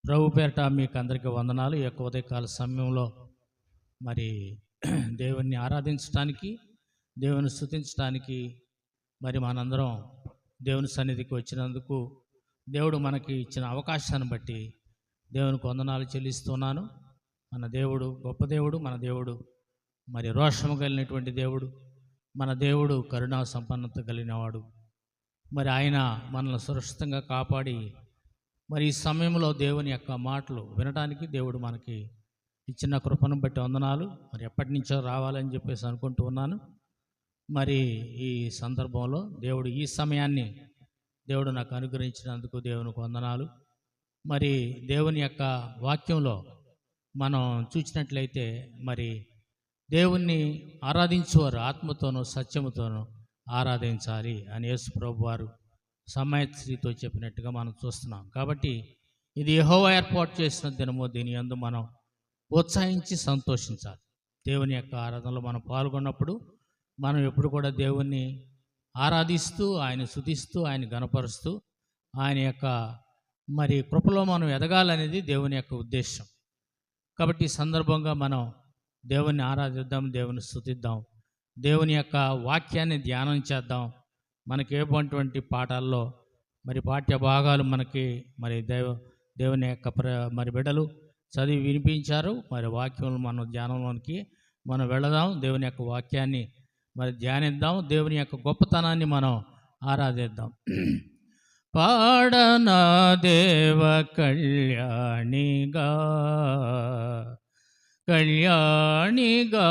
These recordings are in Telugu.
ప్రభు పేరిట మీకు అందరికీ వందనాలు. ఈ యొక్క ఉదయకాల సమయంలో మరి దేవుణ్ణి ఆరాధించడానికి, దేవుని స్తుతించడానికి మరి మనందరం దేవుని సన్నిధికి వచ్చినందుకు దేవుడు మనకి ఇచ్చిన అవకాశాన్ని బట్టి దేవునికి వందనాలు చెల్లిస్తున్నాను. మన దేవుడు గొప్ప దేవుడు, మన దేవుడు మరి రోషము కలిగినటువంటి దేవుడు, మన దేవుడు కరుణా సంపన్నత కలిగినవాడు. మరి ఆయన మనల్ని సురక్షితంగా కాపాడి మరి ఈ సమయంలో దేవుని యొక్క మాటలు వినడానికి దేవుడు మనకి ఇచ్చిన కృపను బట్టి వందనాలు. మరి ఎప్పటి నుంచో రావాలని చెప్పేసి అనుకుంటూ ఉన్నాను. మరి ఈ సందర్భంలో దేవుడు ఈ సమయాన్ని దేవుడు నాకు అనుగ్రహించినందుకు దేవునికి వందనాలు. మరి దేవుని యొక్క వాక్యంలో మనం చూసినట్లయితే మరి దేవుణ్ణి ఆరాధించేవారు ఆత్మతోనూ సత్యముతోనూ ఆరాధించాలి అని యేసు ప్రభు వారు సమయస్త్రీతో చెప్పినట్టుగా మనం చూస్తున్నాం. కాబట్టి ఇది యెహోవా ఏర్పాటు చేసిన దినము, దీని యందు మనం ఉత్సాహించి సంతోషించాలి. దేవుని యొక్క ఆరాధనలో మనం పాల్గొన్నప్పుడు మనం ఎప్పుడు కూడా దేవుణ్ణి ఆరాధిస్తూ, ఆయన స్తుతిస్తూ, ఆయన గణపరుస్తూ, ఆయన యొక్క మరి కృపలో మనం ఎదగాలనేది దేవుని యొక్క ఉద్దేశం. కాబట్టి ఈ సందర్భంగా మనం దేవుణ్ణి ఆరాధిద్దాం, దేవుని స్తుతిద్దాం, దేవుని యొక్క వాక్యాన్ని ధ్యానం చేద్దాం. మనకి ఏటువంటి పాఠాల్లో మరి పాఠ్య భాగాలు మనకి మరి దేవుని యొక్క మరి బిడ్డలు చదివి వినిపించారు. మరి వాక్యం మన ధ్యానంలోనికి మనం వెళదాం, దేవుని యొక్క వాక్యాన్ని మరి ధ్యానిద్దాం, దేవుని యొక్క గొప్పతనాన్ని మనం ఆరాధిద్దాం. పాడనా దేవ కళ్యాణిగా కళ్యాణిగా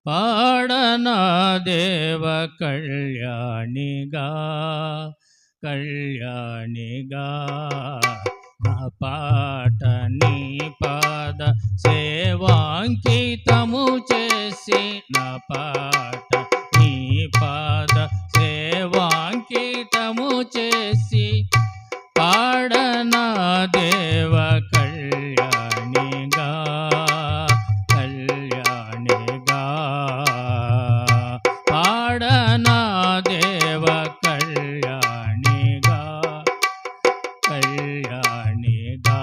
పాడనా దేవ కళ్యాణిగా కళ్యాణిగా నా పాట నీ పాద సేవాంకితము చేసి, నా పాట నీ పాద సేవాంకితము చేసి, పాడనా దేవ కళ్యాణిగా కళ్యాణిగా పాడనా దేవ కళ్యాణిగా కళ్యాణిగా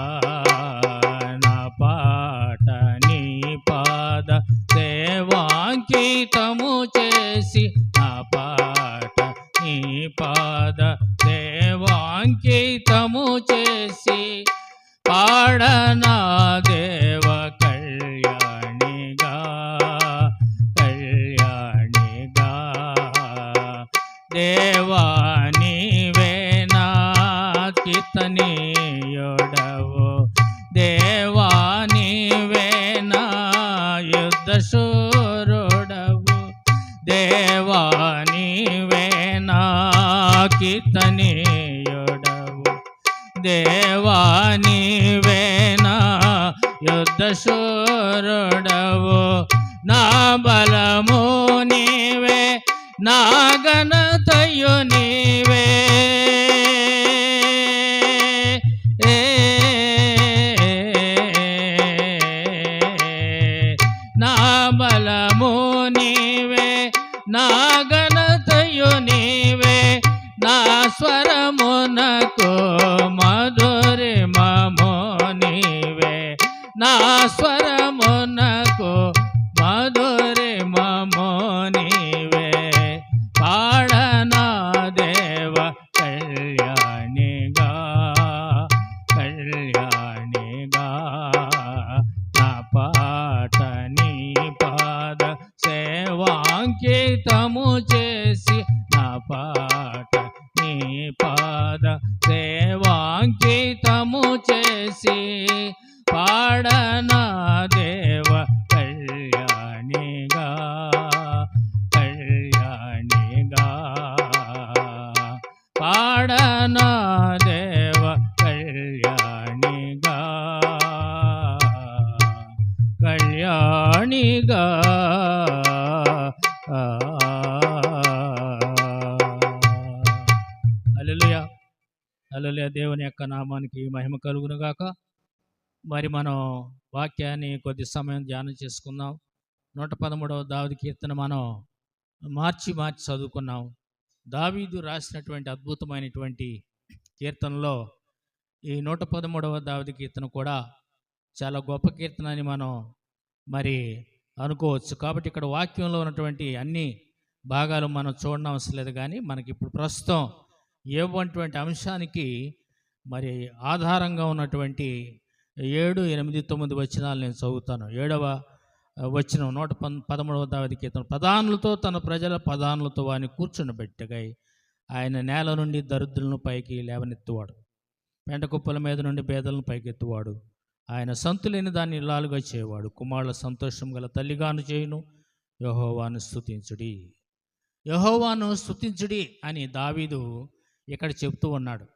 నా పాట నీ పాద సేవాంకితము చేసి, నా పాట నీ పాద సేవాంకితము చేసి, పాడనా దేవ కళ్యాణిగా కళ్యాణిగా దేవా నీవే నా కీర్తనీయుడవు, దేవా నీవే నా యుద్ధ శూరుడవు, దేవా నీవే నా కీర్తనీయుడవు, దేవా నీవే నా యుద్ధ శూరుడవు, నా బలము నీవే, నా ఘనతయు నీవే, నా బలము నీవే, నా ఘనతయు నీవే, నా స్వరమునకు మధురిమము నీవే, నా స్వరమునకు మధురిమము నీవే, పాడనా దేవ కళ్యాణిగా కళ్యాణిగా నా పాట నీ పాద సేవాంకితము చేసి, నా పాట నీ పాద సేవాంకితము చేసి, పాడనా దేవ కళ్యాణిగా కళ్యాణిగా పాడనా దేవ కళ్యాణిగా కళ్యాణిగా. హల్లెలూయా హల్లెలూయా. దేవుని యొక్క నామానికి మహిమ కలుగును గాక. మరి మనం వాక్యాన్ని కొద్ది సమయం ధ్యానం చేసుకుందాం. 113వ దావీదు కీర్తన మనం మార్చి చదువుకున్నాం. దావీదు రాసినటువంటి అద్భుతమైనటువంటి కీర్తనలో ఈ 113వ దావీదు కీర్తన కూడా చాలా గొప్ప కీర్తన అని మనం మరి అనుకోవచ్చు. కాబట్టి ఇక్కడ వాక్యంలో ఉన్నటువంటి అన్ని భాగాలు మనం చూడడం అవసరం లేదు, కానీ మనకి ఇప్పుడు ప్రస్తుతం ఏటువంటి అంశానికి మరి ఆధారంగా ఉన్నటువంటి 7, 8, 9 వచనాలు నేను చదువుతాను. 7వ వచనం 113వ దావీదు కీర్తన. ప్రధానులతో తన ప్రజల ప్రధానులతో వారిని కూర్చుండబెట్టగా ఆయన నేల నుండి దరిద్రులను పైకి లేవనెత్తువాడు, పెంట కుప్పల మీద నుండి పేదలను పైకెత్తువాడు. ఆయన సంతులేని దాన్ని ఇల్లాలుగా చేయవాడు, కుమారుల సంతోషం గల తల్లిగాను చేయును. యెహోవాను స్తుతించుడి, యెహోవాను స్తుతించుడి అని దావీదు ఇక్కడ చెప్తూ ఉన్నాడు.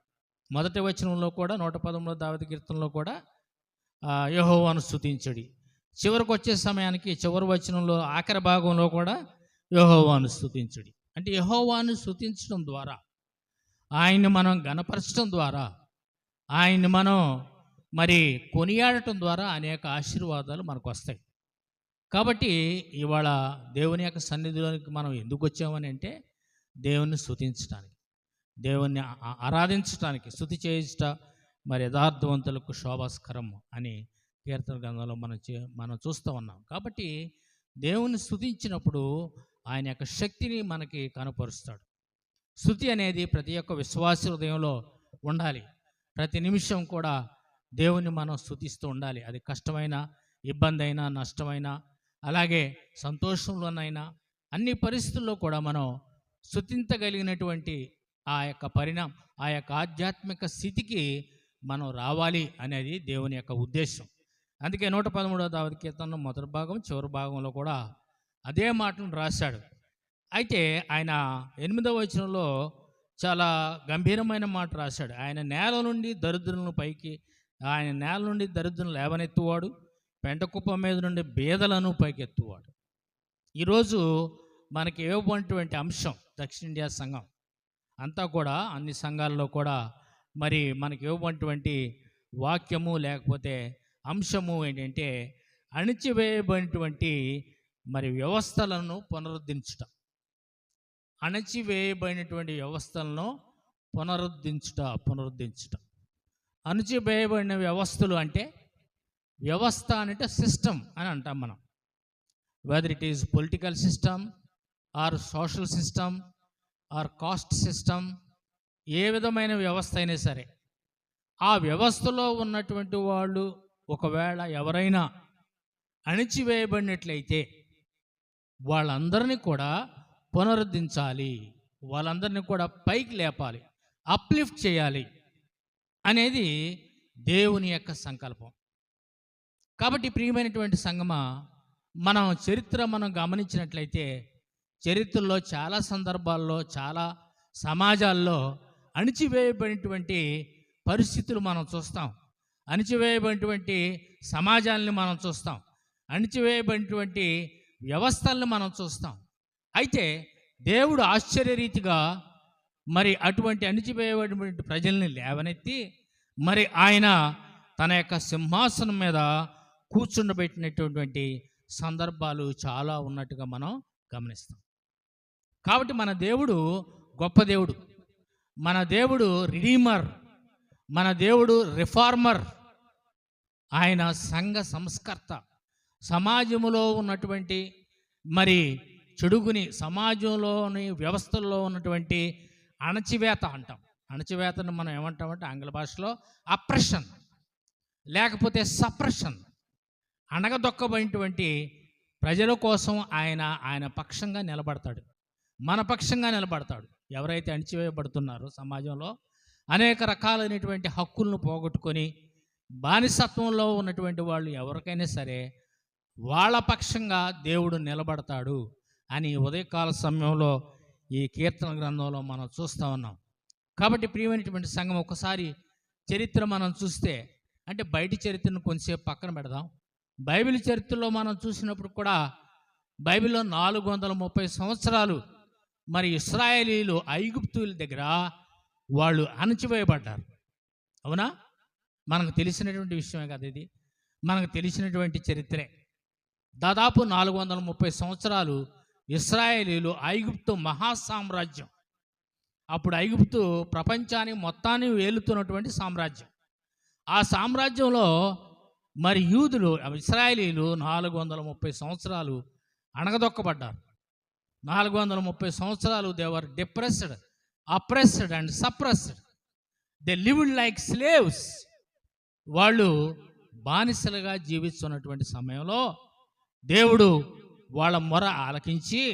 మొదటి వచనంలో కూడా 113వ దావీదు కీర్తనలో కూడా యెహోవాను స్తుతించుడి. చివరికి వచ్చే సమయానికి చివరి వచనంలో ఆఖరి భాగంలో కూడా యెహోవాను స్తుతించుడి. అంటే యెహోవాను స్తుతించడం ద్వారా, ఆయన్ని మనం గణపరచడం ద్వారా, ఆయన్ని మనం మరి కొనియాడటం ద్వారా అనేక ఆశీర్వాదాలు మనకు వస్తాయి. కాబట్టి ఇవాళ దేవుని యొక్క సన్నిధిలోనికి మనం ఎందుకు వచ్చామని అంటే దేవుని స్తుతించడానికి, దేవుణ్ణి ఆరాధించడానికి. స్తుతి చేయుట మరి యథార్థవంతులకు శోభాస్కరం అని కీర్తన గ్రంథంలో మనం చూస్తూ ఉన్నాం. కాబట్టి దేవుని స్తుతించినప్పుడు ఆయన యొక్క శక్తిని మనకి కనపరుస్తాడు. స్తుతి అనేది ప్రతి ఒక్క విశ్వాసి హృదయంలో ఉండాలి. ప్రతి నిమిషం కూడా దేవుని మనం స్తుతిస్తూ ఉండాలి. అది కష్టమైన, ఇబ్బంది అయినా, నష్టమైనా, అలాగే సంతోషంలోనైనా, అన్ని పరిస్థితుల్లో కూడా మనం స్తుతించగలిగినటువంటి ఆ యొక్క ఆధ్యాత్మిక స్థితికి మనం రావాలి అనేది దేవుని యొక్క ఉద్దేశం. అందుకే 113వ దావీదు కీర్తన మొదటి భాగం చివరి భాగంలో కూడా అదే మాటను రాశాడు. అయితే ఆయన 8వ వచనంలో చాలా గంభీరమైన మాట రాశాడు. ఆయన నేల నుండి దరిద్రులను లేవనెత్తువాడు, పెంట కుప్ప మీద నుండి బేదలను పైకెత్తువాడు. ఈరోజు మనకి ఇవ్వబడినటువంటి అంశం దక్షిణ ఇండియా సంఘం అంతా కూడా, అన్ని సంఘాల్లో కూడా మరి మనకి ఇవ్వబడినటువంటి వాక్యము లేకపోతే అంశము ఏంటంటే అణిచివేయబడినటువంటి మరి వ్యవస్థలను పునరుద్ధరించుట. అణచివేయబడినటువంటి వ్యవస్థలను పునరుద్ధరించుట. అణచివేయబడిన వ్యవస్థలు అంటే, వ్యవస్థ అంటే సిస్టమ్ అని అంటాం మనం. Whether it is political system or social system or caste system, ఏ విధమైన వ్యవస్థ అయినా సరే, ఆ వ్యవస్థలో ఉన్నటువంటి వాళ్ళు ఒకవేళ ఎవరైనా అణిచివేయబడినట్లయితే వాళ్ళందరినీ కూడా పునరుద్ధరించాలి, వాళ్ళందరినీ కూడా పైకి లేపాలి, అప్లిఫ్ట్ చేయాలి అనేది దేవుని యొక్క సంకల్పం. కాబట్టి ప్రియమైనటువంటి సంగమా, మనం గమనించినట్లయితే చరిత్రలో చాలా సందర్భాల్లో, చాలా సమాజాల్లో అణిచివేయబడినటువంటి పరిస్థితులు మనం చూస్తాం. అణిచివేయబడినటువంటి సమాజాలని మనం చూస్తాం. అణిచివేయబడినటువంటి వ్యవస్థలను మనం చూస్తాం. అయితే దేవుడు ఆశ్చర్యరీతిగా మరి అటువంటి అణిచివేయబడినటువంటి ప్రజల్ని లేవనెత్తి మరి ఆయన తన యొక్క సింహాసనం మీద కూర్చుండబెట్టినటువంటి సందర్భాలు చాలా ఉన్నట్టుగా మనం గమనిస్తాం. కాబట్టి మన దేవుడు గొప్ప దేవుడు, మన దేవుడు రిడీమర్, మన దేవుడు రిఫార్మర్, ఆయన సంఘ సంస్కర్త. సమాజంలో ఉన్నటువంటి మరి చెడుగుని, సమాజంలోని వ్యవస్థల్లో ఉన్నటువంటి అణచివేత అంటాం. అణచివేతను మనం ఏమంటామంటే ఆంగ్ల భాషలో అప్రెషన్ లేకపోతే సప్రెషన్. అణగదొక్కబడినటువంటి ప్రజల కోసం ఆయన పక్షంగా నిలబడతాడు, మన పక్షంగా నిలబడతాడు. ఎవరైతే అణిచివేయబడుతున్నారో సమాజంలో అనేక రకాలైనటువంటి హక్కులను పోగొట్టుకొని బానిసత్వంలో ఉన్నటువంటి వాళ్ళు ఎవరికైనా సరే వాళ్ళ పక్షంగా దేవుడు నిలబడతాడు అని ఉదయకాల సమయంలో ఈ కీర్తన గ్రంథంలో మనం చూస్తూ ఉన్నాం. కాబట్టి ప్రియమైనటువంటి సంఘం, ఒకసారి చరిత్ర మనం చూస్తే, అంటే బయటి చరిత్రను కొంచెంసేపు పక్కన పెడదాం. బైబిల్ చరిత్రలో మనం చూసినప్పుడు కూడా బైబిల్లో 430 సంవత్సరాలు మరి ఇశ్రాయేలీలు ఐగుప్తుల దగ్గర వాళ్ళు అణచివేయబడ్డారు. అవునా? మనకు తెలిసినటువంటి విషయమే కదా ఇది, మనకు తెలిసినటువంటి చరిత్రే. దాదాపు 430 సంవత్సరాలు ఇశ్రాయేలీలు ఐగుప్తు మహాసామ్రాజ్యం అప్పుడు ఐగుప్తు ప్రపంచానికి మొత్తాన్ని ఏలుతున్నటువంటి సామ్రాజ్యం. ఆ సామ్రాజ్యంలో మరి యూదులు, ఇశ్రాయేలీలు 430 సంవత్సరాలు అణగదొక్కబడ్డారు. 430 సంవత్సరాలు they were depressed, oppressed and suppressed. They lived like slaves. వాళ్ళు బానిసలుగా జీవిస్తున్నటువంటి సమయంలో దేవుడు వాళ్ళ మొర ఆలకించి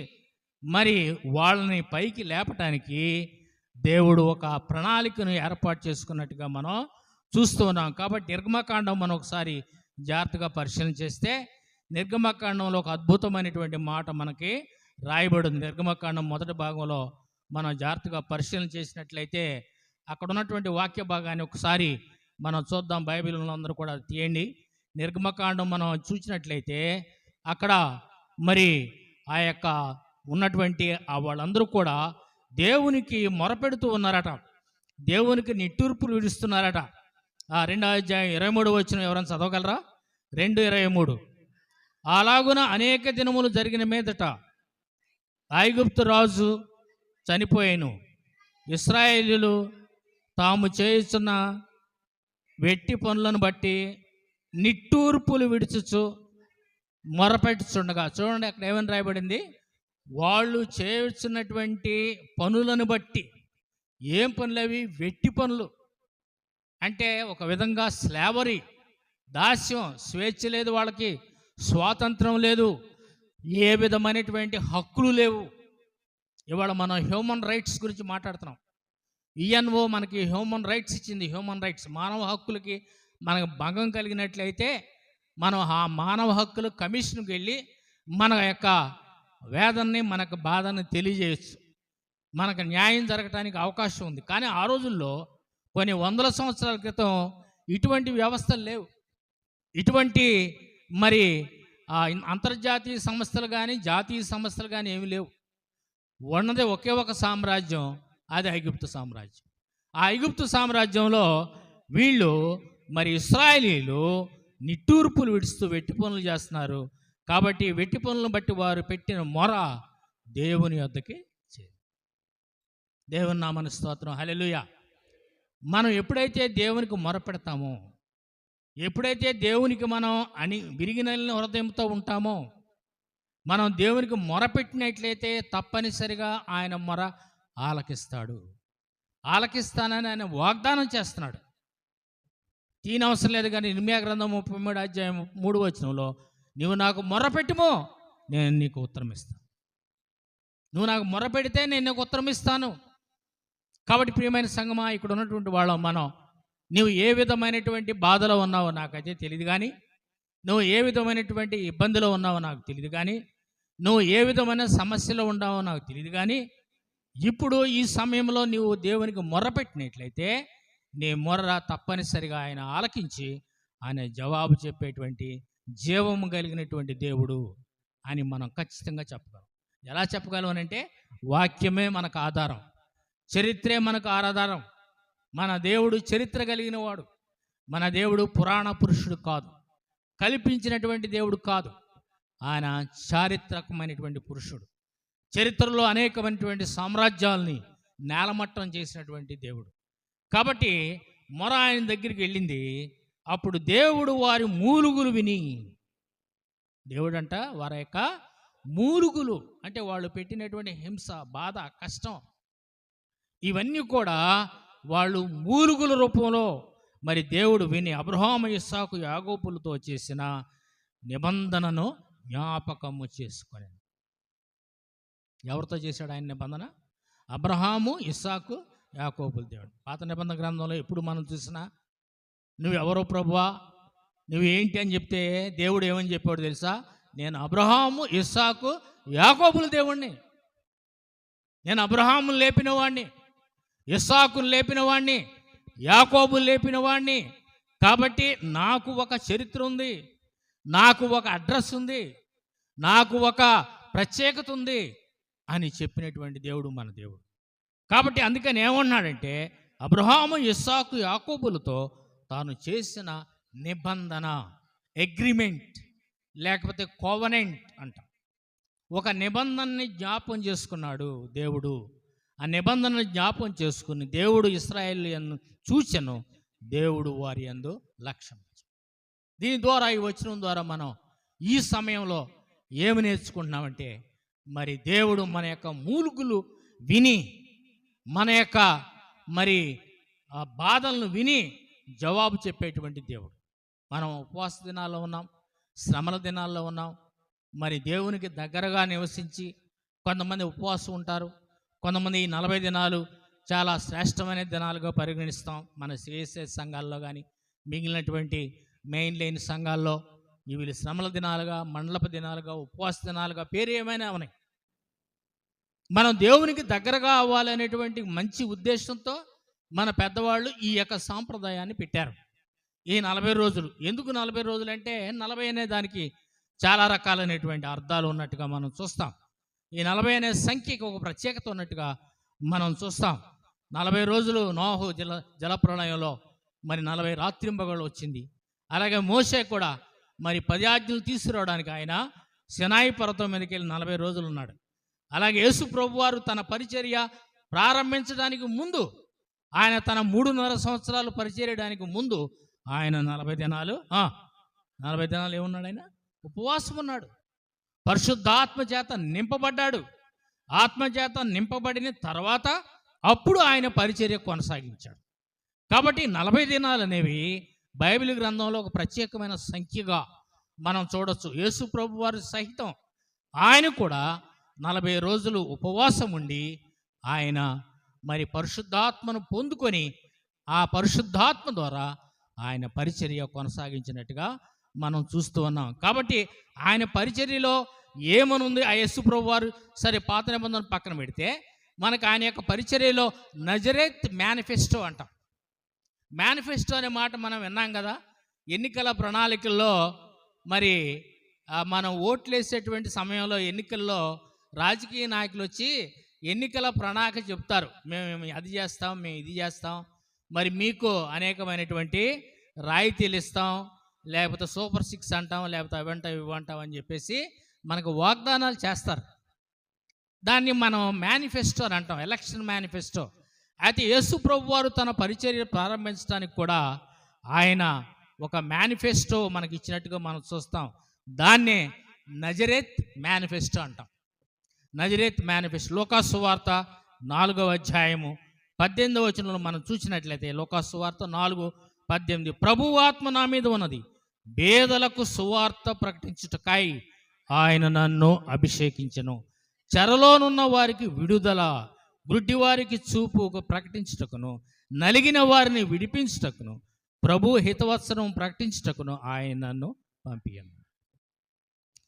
మరి వాళ్ళని పైకి లేపటానికి దేవుడు ఒక ప్రణాళికను ఏర్పాటు చేసుకున్నట్టుగా మనం చూస్తూ ఉన్నాం. కాబట్టి నిర్గమకాండం మనం ఒకసారి జాగ్రత్తగా పరిశీలన చేస్తే నిర్గమకాండంలో ఒక అద్భుతమైనటువంటి మాట మనకి రాయబడింది. నిర్గమకాండం మొదటి భాగంలో మనం జాగ్రత్తగా పరిశీలన చేసినట్లయితే అక్కడ ఉన్నటువంటి వాక్య భాగాన్ని ఒకసారి మనం చూద్దాం. బైబిల్లో అందరూ కూడా తీయండి. నిర్గమకాండం మనం చూసినట్లయితే అక్కడ మరి ఆ యొక్క ఉన్నటువంటి వాళ్ళందరూ కూడా దేవునికి మొరపెడుతూ ఉన్నారట, దేవునికి నిట్టూర్పులు విడుస్తున్నారట. 2వ అధ్యాయం 23 వచనం ఎవరైనా చదవగలరా? 2:23. అలాగున అనేక దినములు జరిగిన మీదట ఐగుప్తు రాజు చనిపోయాను. ఇశ్రాయేలీయులు తాము చేస్తున్న వెట్టి పనులను బట్టి నిట్టూర్పులు విడుచుచు మొరపెట్టుచుండగా, చూడండి అక్కడ ఏమని రాయబడింది, వాళ్ళు చేస్తున్నటువంటి పనులను బట్టి. ఏం పనులు అవి? వెట్టి పనులు. అంటే ఒక విధంగా స్లావరీ, దాస్యం, స్వేచ్ఛ లేదు, వాళ్ళకి స్వాతంత్రం లేదు, ఏ విధమైనటువంటి హక్కులు లేవు. ఇవాళ మనం హ్యూమన్ రైట్స్ గురించి మాట్లాడుతున్నాం. యుఎన్ఓ మనకి హ్యూమన్ రైట్స్ ఇచ్చింది. హ్యూమన్ రైట్స్, మానవ హక్కులకి మనకు భంగం కలిగినట్లయితే మనం ఆ మానవ హక్కుల కమిషన్కి వెళ్ళి మన యొక్క వేదనని, మనకు బాధని తెలియజేయచ్చు. మనకు న్యాయం జరగటానికి అవకాశం ఉంది. కానీ ఆ రోజుల్లో కొన్ని వందల సంవత్సరాల క్రితం ఇటువంటి వ్యవస్థలు లేవు. ఇటువంటి మరి అంతర్జాతీయ సంస్థలు కానీ జాతీయ సంస్థలు కానీ ఏమి లేవు. ఉన్నది ఒకే ఒక సామ్రాజ్యం, అది ఐగుప్తు సామ్రాజ్యం. ఆ ఐగుప్తు సామ్రాజ్యంలో వీళ్ళు మరి ఇశ్రాయేలీయులు నిట్టూర్పులు విడుస్తూ వెట్టి పనులు చేస్తున్నారు. కాబట్టి వెట్టి పనులను బట్టి వారు పెట్టిన మొర దేవుని వద్దకి చేరు. దేవుని నామమున స్తోత్రం, హల్లెలూయా. మనం ఎప్పుడైతే దేవునికి మొర పెడతామో, ఎప్పుడైతే దేవునికి మనం విరిగిన హృదయంతో ఉంటామో, మనం దేవునికి మొర పెట్టినట్లయితే తప్పనిసరిగా ఆయన మొర ఆలకిస్తాడు. ఆలకిస్తానని ఆయన వాగ్దానం చేస్తున్నాడు. తీనవసరం లేదు. కానీ ఇర్మీయా గ్రంథం 33వ అధ్యాయం 3వ వచనంలో, నువ్వు నాకు మొర పెట్టుమో నేను నీకు ఉత్తరం ఇస్తాను. నువ్వు నాకు మొర పెడితే నేను నీకు ఉత్తరం ఇస్తాను. కాబట్టి ప్రియమైన సంగమా, ఇక్కడ ఉన్నటువంటి వాళ్ళం మనం, నువ్వు ఏ విధమైనటువంటి బాధలో ఉన్నావో నాకైతే తెలియదు, కానీ నువ్వు ఏ విధమైనటువంటి ఇబ్బందిలో ఉన్నావో నాకు తెలియదు, కానీ నువ్వు ఏ విధమైన సమస్యలో ఉన్నావో నాకు తెలియదు, కానీ ఇప్పుడు ఈ సమయంలో నువ్వు దేవునికి మొర పెట్టినట్లయితే నీ మొర తప్పనిసరిగా ఆయన ఆలకించి ఆయన జవాబు చెప్పేటువంటి జీవము కలిగినటువంటి దేవుడు అని మనం ఖచ్చితంగా చెప్పగలం. ఎలా చెప్పగలం అంటే, వాక్యమే మనకు ఆధారం, చరిత్రే మనకు ఆధారం. మన దేవుడు చరిత్ర కలిగిన వాడు. మన దేవుడు పురాణ పురుషుడు కాదు, కల్పించినటువంటి దేవుడు కాదు. ఆయన చారిత్రకమైనటువంటి పురుషుడు. చరిత్రలో అనేకమైనటువంటి సామ్రాజ్యాలని నేలమట్టం చేసినటువంటి దేవుడు. కాబట్టి మొర ఆయన దగ్గరికి వెళ్ళింది. అప్పుడు దేవుడు వారి మూలుగులు విని, దేవుడంట వారి యొక్క మూలుగులు అంటే వాళ్ళు పెట్టినటువంటి హింస, బాధ, కష్టం, ఇవన్నీ కూడా వాళ్ళు మూలుగుల రూపంలో మరి దేవుడు విని అబ్రహాము, ఇస్సాకు, యాకోబులతో చేసిన నిబంధనను జ్ఞాపకము చేసుకొని. ఎవరితో చేశాడు ఆయన నిబంధన? అబ్రహాము, ఇస్సాకు, యాకోబుల దేవుడు. పాత నిబంధన గ్రంథంలో ఎప్పుడు మనం చూసినా నువ్వెవరో ప్రభువా, నువ్వేంటి అని చెప్తే దేవుడు ఏమని చెప్పాడు తెలుసా? నేను అబ్రహాము, ఇస్సాకు, యాకోబుల దేవుణ్ణి. నేను అబ్రహామును లేపిన వాడిని, ఇస్సాకును లేపిన వాడిని, యాకోబును లేపిన వాడిని. కాబట్టి నాకు ఒక చరిత్ర ఉంది, నాకు ఒక అడ్రస్ ఉంది, నాకు ఒక ప్రత్యేకత ఉంది అని చెప్పినటువంటి దేవుడు మన దేవుడు. కాబట్టి అందుకని ఏమన్నాడంటే, అబ్రహాము, ఇస్సాకు, యాకోబులతో తాను చేసిన నిబంధన, అగ్రిమెంట్ లేకపోతే కోవనెంట్ అంట, ఒక నిబంధనని జ్ఞాపం చేసుకున్నాడు దేవుడు ఆ నిబంధనను జ్ఞాపం చేసుకుని దేవుడు ఇశ్రాయేలీయులను చూచెను, దేవుడు వారి యందు లక్ష్యం. దీని ద్వారా, ఈ వచనం ద్వారా మనం ఈ సమయంలో ఏమి నేర్చుకుంటున్నామంటే, మరి దేవుడు మన యొక్క మూలుగులు విని, మన యొక్క మరి ఆ బాధలను విని జవాబు చెప్పేటువంటి దేవుడు. మనం ఉపవాస దినాల్లో ఉన్నాం, శ్రమల దినాల్లో ఉన్నాం. మరి దేవునికి దగ్గరగా నివసించి కొంతమంది ఉపవాసం ఉంటారు, కొంతమంది ఈ 40 దినాలు చాలా శ్రేష్టమైన దినాలుగా పరిగణిస్తాం. మన సిఎస్ఎస్ సంఘాల్లో కానీ మిగిలినటువంటి మెయిన్ లైన్ సంఘాల్లో ఇవి శ్రమల దినాలుగా, మండలపు దినాలుగా, ఉపవాస దినాలుగా పేరు ఏమైనా ఉన్నాయి. మనం దేవునికి దగ్గరగా అవ్వాలనేటువంటి మంచి ఉద్దేశంతో మన పెద్దవాళ్ళు ఈ యొక్క సాంప్రదాయాన్ని పెట్టారు. ఈ 40 రోజులు. ఎందుకు 40 రోజులు అంటే, 40 అనే దానికి చాలా రకాలైనటువంటి అర్థాలు ఉన్నట్టుగా మనం చూస్తాం. ఈ 40 అనే సంఖ్యకి ఒక ప్రత్యేకత ఉన్నట్టుగా మనం చూస్తాం. 40 రోజులు నోహు జలప్రళయంలో మరి 40 రాత్రింబగళ్ళు వచ్చింది. అలాగే మోషే కూడా మరి 10 ఆజ్ఞలు తీసుకురావడానికి ఆయన సినాయి పర్వతం మీదకి వెళ్ళి 40 రోజులు ఉన్నాడు. అలాగే యేసు ప్రభువారు తన పరిచర్య ప్రారంభించడానికి ముందు, ఆయన తన 3.5 సంవత్సరాలు పరిచర్యడానికి ముందు ఆయన 40 దినాలు 40 దినాలు ఏమున్నాడు? ఆయన ఉపవాసం ఉన్నాడు. పరిశుద్ధాత్మ చేత నింపబడ్డాడు. ఆత్మచేత నింపబడిన తర్వాత అప్పుడు ఆయన పరిచర్య కొనసాగించాడు. కాబట్టి 40 దినాలు అనేవి బైబిల్ గ్రంథంలో ఒక ప్రత్యేకమైన సంఖ్యగా మనం చూడొచ్చు. యేసు ప్రభు వారు సహితం ఆయన కూడా 40 రోజులు ఉపవాసం ఉండి ఆయన మరి పరిశుద్ధాత్మను పొందుకొని ఆ పరిశుద్ధాత్మ ద్వారా ఆయన పరిచర్య కొనసాగించినట్టుగా మనం చూస్తూ ఉన్నాం. కాబట్టి ఆయన పరిచర్యలో ఏమనుంది? ఆ యేసు ప్రభు వారు సరే పాత నిబంధన పక్కన పెడితే, మనకు ఆయన యొక్క పరిచర్యలో నజరేత్ మేనిఫెస్టో అంటాం. మేనిఫెస్టో అనే మాట మనం విన్నాం కదా. ఎన్నికల ప్రణాళికల్లో మరి మనం ఓట్లు వేసేటువంటి సమయంలో ఎన్నికల్లో రాజకీయ నాయకులు వచ్చి ఎన్నికల ప్రణాళిక చెప్తారు. మేము అది చేస్తాం, మేము ఇది చేస్తాం, మరి మీకు అనేకమైనటువంటి రాయితీలు ఇస్తాం, లేకపోతే సూపర్ 6 అంటాం, లేకపోతే అవంటాం ఇవ్వంటాం అని చెప్పేసి మనకు వాగ్దానాలు చేస్తారు. దాన్ని మనం మేనిఫెస్టో అని అంటాం, ఎలక్షన్ మేనిఫెస్టో. అయితే యేసు ప్రభు వారు తన పరిచర్య ప్రారంభించడానికి కూడా ఆయన ఒక మేనిఫెస్టో మనకి ఇచ్చినట్టుగా మనం చూస్తాం. దాన్నే నజరేత్ మేనిఫెస్టో అంటాం. Nazareth manifesto. లూకాసు సువార్త 4వ అధ్యాయము 18వ వచనంలో మనం చూసినట్లయితే, లూకాసు సువార్త 4:18, ప్రభువు ఆత్మ నా మీద ఉన్నది, పేదలకు సువార్త ప్రకటించుటకై ఆయన నన్ను అభిషేకించెను, చెరలోనున్న వారికి విడుదల, గుడ్డి వారికి చూపు ప్రకటించుటకును, నలిగిన వారిని విడిపించుటకును, ప్రభు హితవత్సరం ప్రకటించుటకును ఆయన నన్ను పంపియను.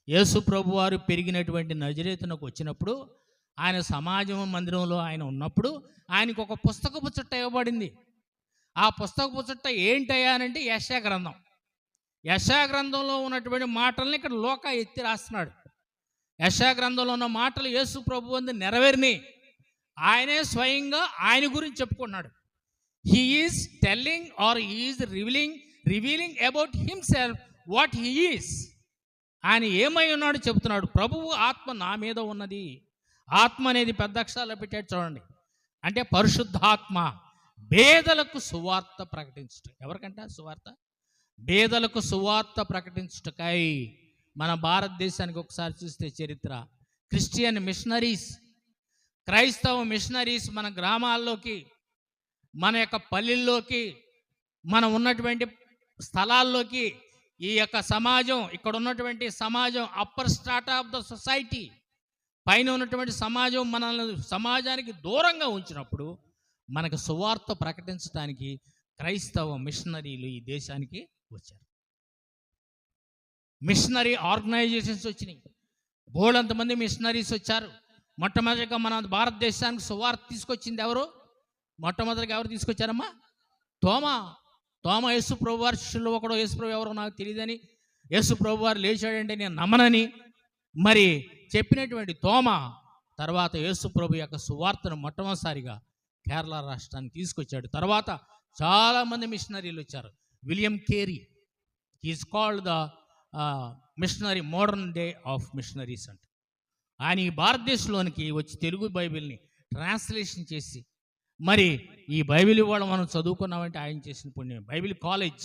యేసు ప్రభు వారు పెరిగినటువంటి నజరేతునకు వచ్చినప్పుడు, ఆయన సమాజం మందిరంలో ఆయన ఉన్నప్పుడు ఆయనకు ఒక పుస్తకపు చుట్ట ఇవ్వబడింది. ఆ పుస్తకపు చుట్ట ఏంటయ్యానంటే యెషయా గ్రంథం. యెషయా గ్రంథంలో ఉన్నటువంటి మాటల్ని ఇక్కడ లోకా ఎత్తి రాస్తున్నాడు. యెషయా గ్రంథంలో ఉన్న మాటలు యేసు ప్రభు అందు నెరవేరినాయి. ఆయనే స్వయంగా ఆయన గురించి చెప్పుకున్నాడు. He is telling or he is revealing about himself what he is. ఆయన ఏమై ఉన్నాడు చెబుతున్నాడు. ప్రభువు ఆత్మ నా మీద ఉన్నది. ఆత్మ అనేది పెద్ద అక్షరాల్లో పెట్టాడు చూడండి. అంటే పరిశుద్ధాత్మ పేదలకు సువార్త ప్రకటించుట. ఎవరికంటే సువార్త? పేదలకు సువార్త ప్రకటించుటకై. మన భారతదేశానికి ఒకసారి చూస్తే చరిత్ర, క్రిస్టియన్ మిషనరీస్, క్రైస్తవ మిషనరీస్ మన గ్రామాల్లోకి, మన యొక్క పల్లెల్లోకి, మనం ఉన్నటువంటి స్థలాల్లోకి, ఈ యొక్క సమాజం, ఇక్కడ ఉన్నటువంటి సమాజం, upper strata of the society, పైన ఉన్నటువంటి సమాజం మనల్ని సమాజానికి దూరంగా ఉంచినప్పుడు మనకు సువార్త ప్రకటించడానికి క్రైస్తవ మిషనరీలు ఈ దేశానికి వచ్చారు. మిషనరీ ఆర్గనైజేషన్స్ వచ్చినాయి. బోల్డంతమంది మిషనరీస్ వచ్చారు. మొట్టమొదటిగా మన భారతదేశానికి సువార్త తీసుకొచ్చింది ఎవరు? మొట్టమొదటిగా ఎవరు తీసుకొచ్చారమ్మా? తోమా యేసు ప్రభు వారి శిష్యుల్లో ఒకడు. యేసు ప్రభు ఎవరో నాకు తెలియదని, యేసు ప్రభు వారు లేచాడంటే నేను నమ్మనని మరి చెప్పినటువంటి తోమా తర్వాత యేసు ప్రభు యొక్క సువార్తను మొట్టమొదటిసారిగా కేరళ రాష్ట్రానికి తీసుకొచ్చాడు. తర్వాత చాలామంది మిషనరీలు వచ్చారు. William Carey, he is called the missionary, modern day of missionaries అంట. ఆయన ఈ భారతదేశంలోనికి వచ్చి తెలుగు బైబిల్ని ట్రాన్స్లేషన్ చేసి మరి ఈ బైబిల్ ఇవాళ మనం చదువుకున్నామంటే ఆయన చేసిన పుణ్యం. బైబిల్ కాలేజ్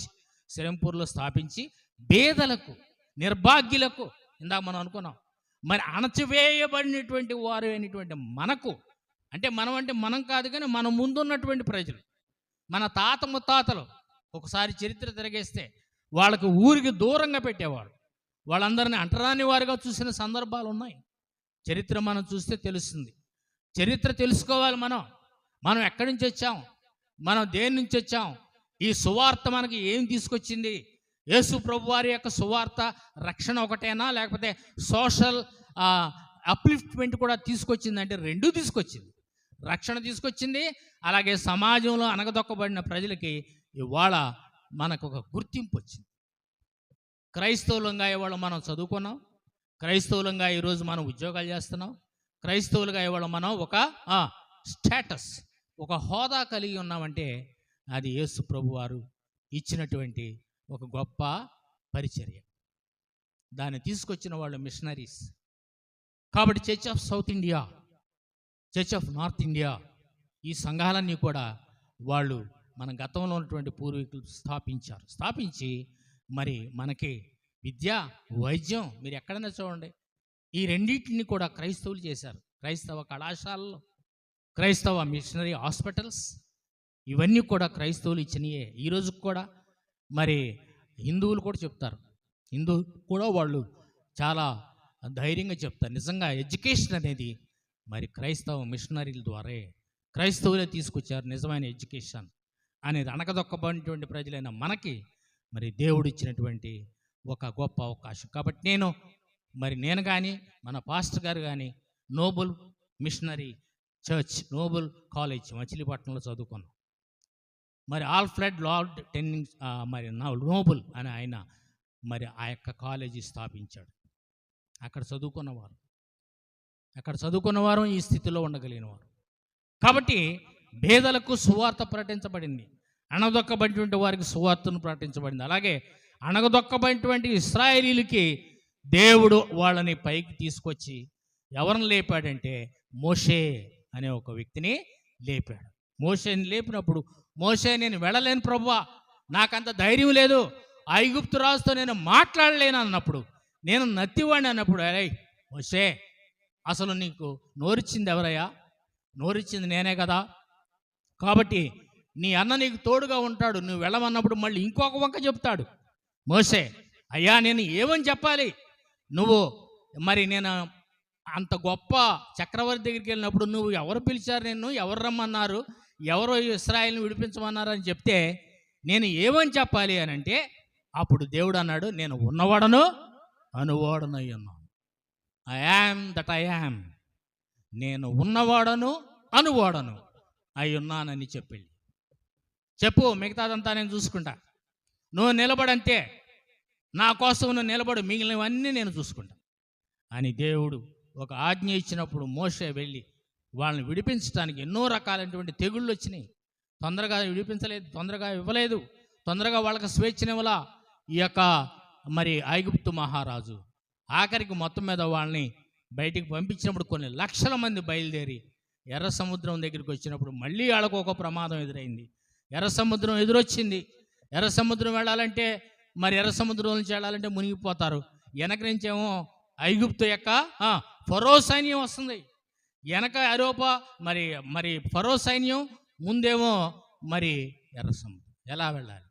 శ్రీరంపూర్లో స్థాపించి పేదలకు, నిర్భాగ్యులకు, ఇందాక మనం అనుకున్నాం, మరి అణచివేయబడినటువంటి వారు అయినటువంటి మనకు, అంటే మనం కాదు కానీ మన ముందున్నటువంటి ప్రజలు, మన తాత ముత్తాతలు ఒకసారి చరిత్ర తిరగేస్తే వాళ్ళకు ఊరికి దూరంగా పెట్టేవాడు. వాళ్ళందరినీ అంటరాని వారుగా చూసిన సందర్భాలు ఉన్నాయి. చరిత్ర మనం చూస్తే తెలుస్తుంది. చరిత్ర తెలుసుకోవాలి. మనం ఎక్కడి నుంచి వచ్చాం, మనం దేని నుంచి వచ్చాం, ఈ సువార్త మనకి ఏం తీసుకొచ్చింది, యేసు ప్రభు వారి యొక్క సువార్త రక్షణ ఒకటేనా, లేకపోతే సోషల్ అప్లిఫ్ట్మెంట్ కూడా తీసుకొచ్చిందంటే రెండూ తీసుకొచ్చింది. రక్షణ తీసుకొచ్చింది, అలాగే సమాజంలో అణగదొక్కబడిన ప్రజలకి ఇవాళ మనకు ఒక గుర్తింపు వచ్చింది. క్రైస్తవులంగా ఇవాళ మనం చదువుకున్నాం, క్రైస్తవులంగా ఈరోజు మనం ఉద్యోగాలు చేస్తున్నాం, క్రైస్తవులుగా ఇవాళ మనం ఒక స్టేటస్, ఒక హోదా కలిగి ఉన్నామంటే అది యేసు ప్రభు వారు ఇచ్చినటువంటి ఒక గొప్ప పరిచర్య. దాన్ని తీసుకొచ్చిన వాళ్ళు మిషనరీస్. కాబట్టి church of south India, church of north India, ఈ సంఘాలన్నీ కూడా వాళ్ళు మన గతంలో ఉన్నటువంటి పూర్వీకులు స్థాపించి మరి మనకి విద్య, వైద్యం, మీరు ఎక్కడైనా చూడండి, ఈ రెండింటిని కూడా క్రైస్తవులు చేశారు. క్రైస్తవ కళాశాలలు, క్రైస్తవ మిషనరీ హాస్పిటల్స్, ఇవన్నీ కూడా క్రైస్తవులు ఇచ్చినయే. ఈరోజు కూడా మరి హిందువులు కూడా చెప్తారు, హిందువులు కూడా వాళ్ళు చాలా ధైర్యంగా చెప్తారు. నిజంగా ఎడ్యుకేషన్ అనేది మరి క్రైస్తవ మిషనరీల ద్వారే క్రైస్తవులే తీసుకొచ్చారు. నిజమైన ఎడ్యుకేషన్ అనేది అణగదొక్కబడినటువంటి ప్రజలైన మనకి మరి దేవుడు ఇచ్చినటువంటి ఒక గొప్ప అవకాశం. కాబట్టి నేను కానీ మన పాస్టర్ గారు కానీ noble missionary church, noble college మచిలీపట్నంలో చదువుకున్నాం. మరి ఆల్ఫ్రెడ్ లార్డ్ టెన్నింగ్స్ మరి నోబుల్ అని ఆయన మరి ఆ యొక్క కాలేజీ స్థాపించాడు. అక్కడ చదువుకున్నవారు ఈ స్థితిలో ఉండగలిగిన వారు. కాబట్టి పేదలకు సువార్త ప్రకటించబడింది, అణగదొక్కబడినటువంటి వారికి సువార్తను ప్రకటించబడింది. అలాగే అణగదొక్కబడినటువంటి ఇశ్రాయేలీలకి దేవుడు వాళ్ళని పైకి తీసుకొచ్చి ఎవరిని లేపాడంటే మోషే అనే ఒక వ్యక్తిని లేపాడు. మోషేని లేపినప్పుడు, మోషే నేను వెళ్ళలేను ప్రభువా, నాకంత ధైర్యం లేదు, ఐగుప్తు రాజుతో నేను మాట్లాడలేను అన్నప్పుడు, నేను నత్తివాడిని అన్నప్పుడు, అరే మోషే, అసలు నీకు నోరిచ్చింది ఎవరయ్యా? నోరిచ్చింది నేనే కదా. కాబట్టి నీ అన్న నీకు తోడుగా ఉంటాడు, నువ్వు వెళ్ళమన్నప్పుడు మళ్ళీ ఇంకొక వంక చెప్తాడు మోషే, అయ్యా నేను ఏమని చెప్పాలి, నువ్వు మరి నేను అంత గొప్ప చక్రవర్తి దగ్గరికి వెళ్ళినప్పుడు నువ్వు ఎవరు పిలిచారు, నిన్ను ఎవరు రమ్మన్నారు, ఎవరో ఇశ్రాయేలుని విడిపించమన్నారు అని చెప్తే నేను ఏమని చెప్పాలి అని అంటే, అప్పుడు దేవుడు అన్నాడు, నేను ఉన్నవాడను అనువాడనై ఉన్నాను. I am that I am, నేను ఉన్నవాడను అనువాడను అయి ఉన్నానని చెప్పు, మిగతాదంతా నేను చూసుకుంటా, నువ్వు నిలబడంతే, నా కోసం నువ్వు నిలబడు, మిగిలినవన్నీ నేను చూసుకుంటా అని దేవుడు ఒక ఆజ్ఞ ఇచ్చినప్పుడు మోషే వెళ్ళి వాళ్ళని విడిపించడానికి ఎన్నో రకాలైనటువంటి తెగుళ్ళు వచ్చినాయి. తొందరగా విడిపించలేదు, తొందరగా ఇవ్వలేదు, తొందరగా వాళ్ళకి స్వేచ్ఛనివ్వలా ఈ యొక్క మరి ఐగుప్తు మహారాజు. ఆఖరికి మొత్తం మీద వాళ్ళని బయటికి పంపించినప్పుడు కొన్ని లక్షల మంది బయలుదేరి ఎర్ర సముద్రం దగ్గరికి వచ్చినప్పుడు మళ్ళీ వాళ్ళకు ఒక ప్రమాదం ఎదురైంది. ఎర్ర సముద్రం ఎదురొచ్చింది. ఎర్ర సముద్రం వెళ్ళాలంటే, మరి ఎర్ర సముద్రం నుంచి వెళ్ళాలంటే మునిగిపోతారు. వెనక నుంచేమో ఐగుప్తు యొక్క ఫరో సైన్యం వస్తుంది, వెనక ఐరోపా మరి ఫరో సైన్యం, ముందేమో మరి ఎర్ర సముద్రం. ఎలా వెళ్ళాలి,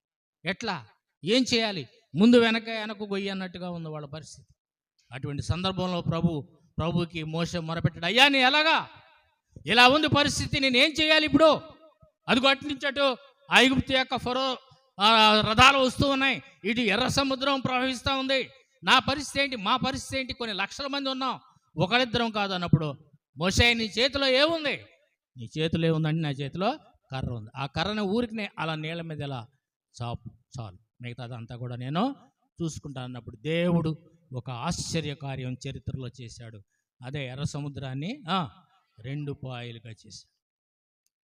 ఎట్లా, ఏం చేయాలి, ముందు వెనక గొయ్యి అన్నట్టుగా ఉంది వాళ్ళ పరిస్థితి. అటువంటి సందర్భంలో ప్రభుకి మోషే మొరపెట్టాడు, అయ్యా నీ ఎలాగా ఇలా ఉంది పరిస్థితి, నేనేం చేయాలి ఇప్పుడు? అదిగో అటు నుంచి అటు ఐగుప్తు యొక్క ఫరో రథాలు వస్తూ ఉన్నాయి, ఇటు ఎర్ర సముద్రం ప్రవహిస్తూ ఉంది, నా పరిస్థితి ఏంటి, మా పరిస్థితి ఏంటి, కొన్ని లక్షల మంది ఉన్నాం, ఒకరిద్దరం కాదు అన్నప్పుడు, మోషే నీ చేతిలో ఏముంది? నీ చేతిలో ఏముందంటే నా చేతిలో కర్ర ఉంది, ఆ కర్రని ఊరికి అలా నీళ్ళ మీద ఇలా చాలు, మిగతాదంతా కూడా నేను చూసుకుంటాను అన్నప్పుడు దేవుడు ఒక ఆశ్చర్య కార్యం చరిత్రలో చేశాడు. అదే ఎర్ర సముద్రాన్ని 2 పాయలుగా చేశాడు.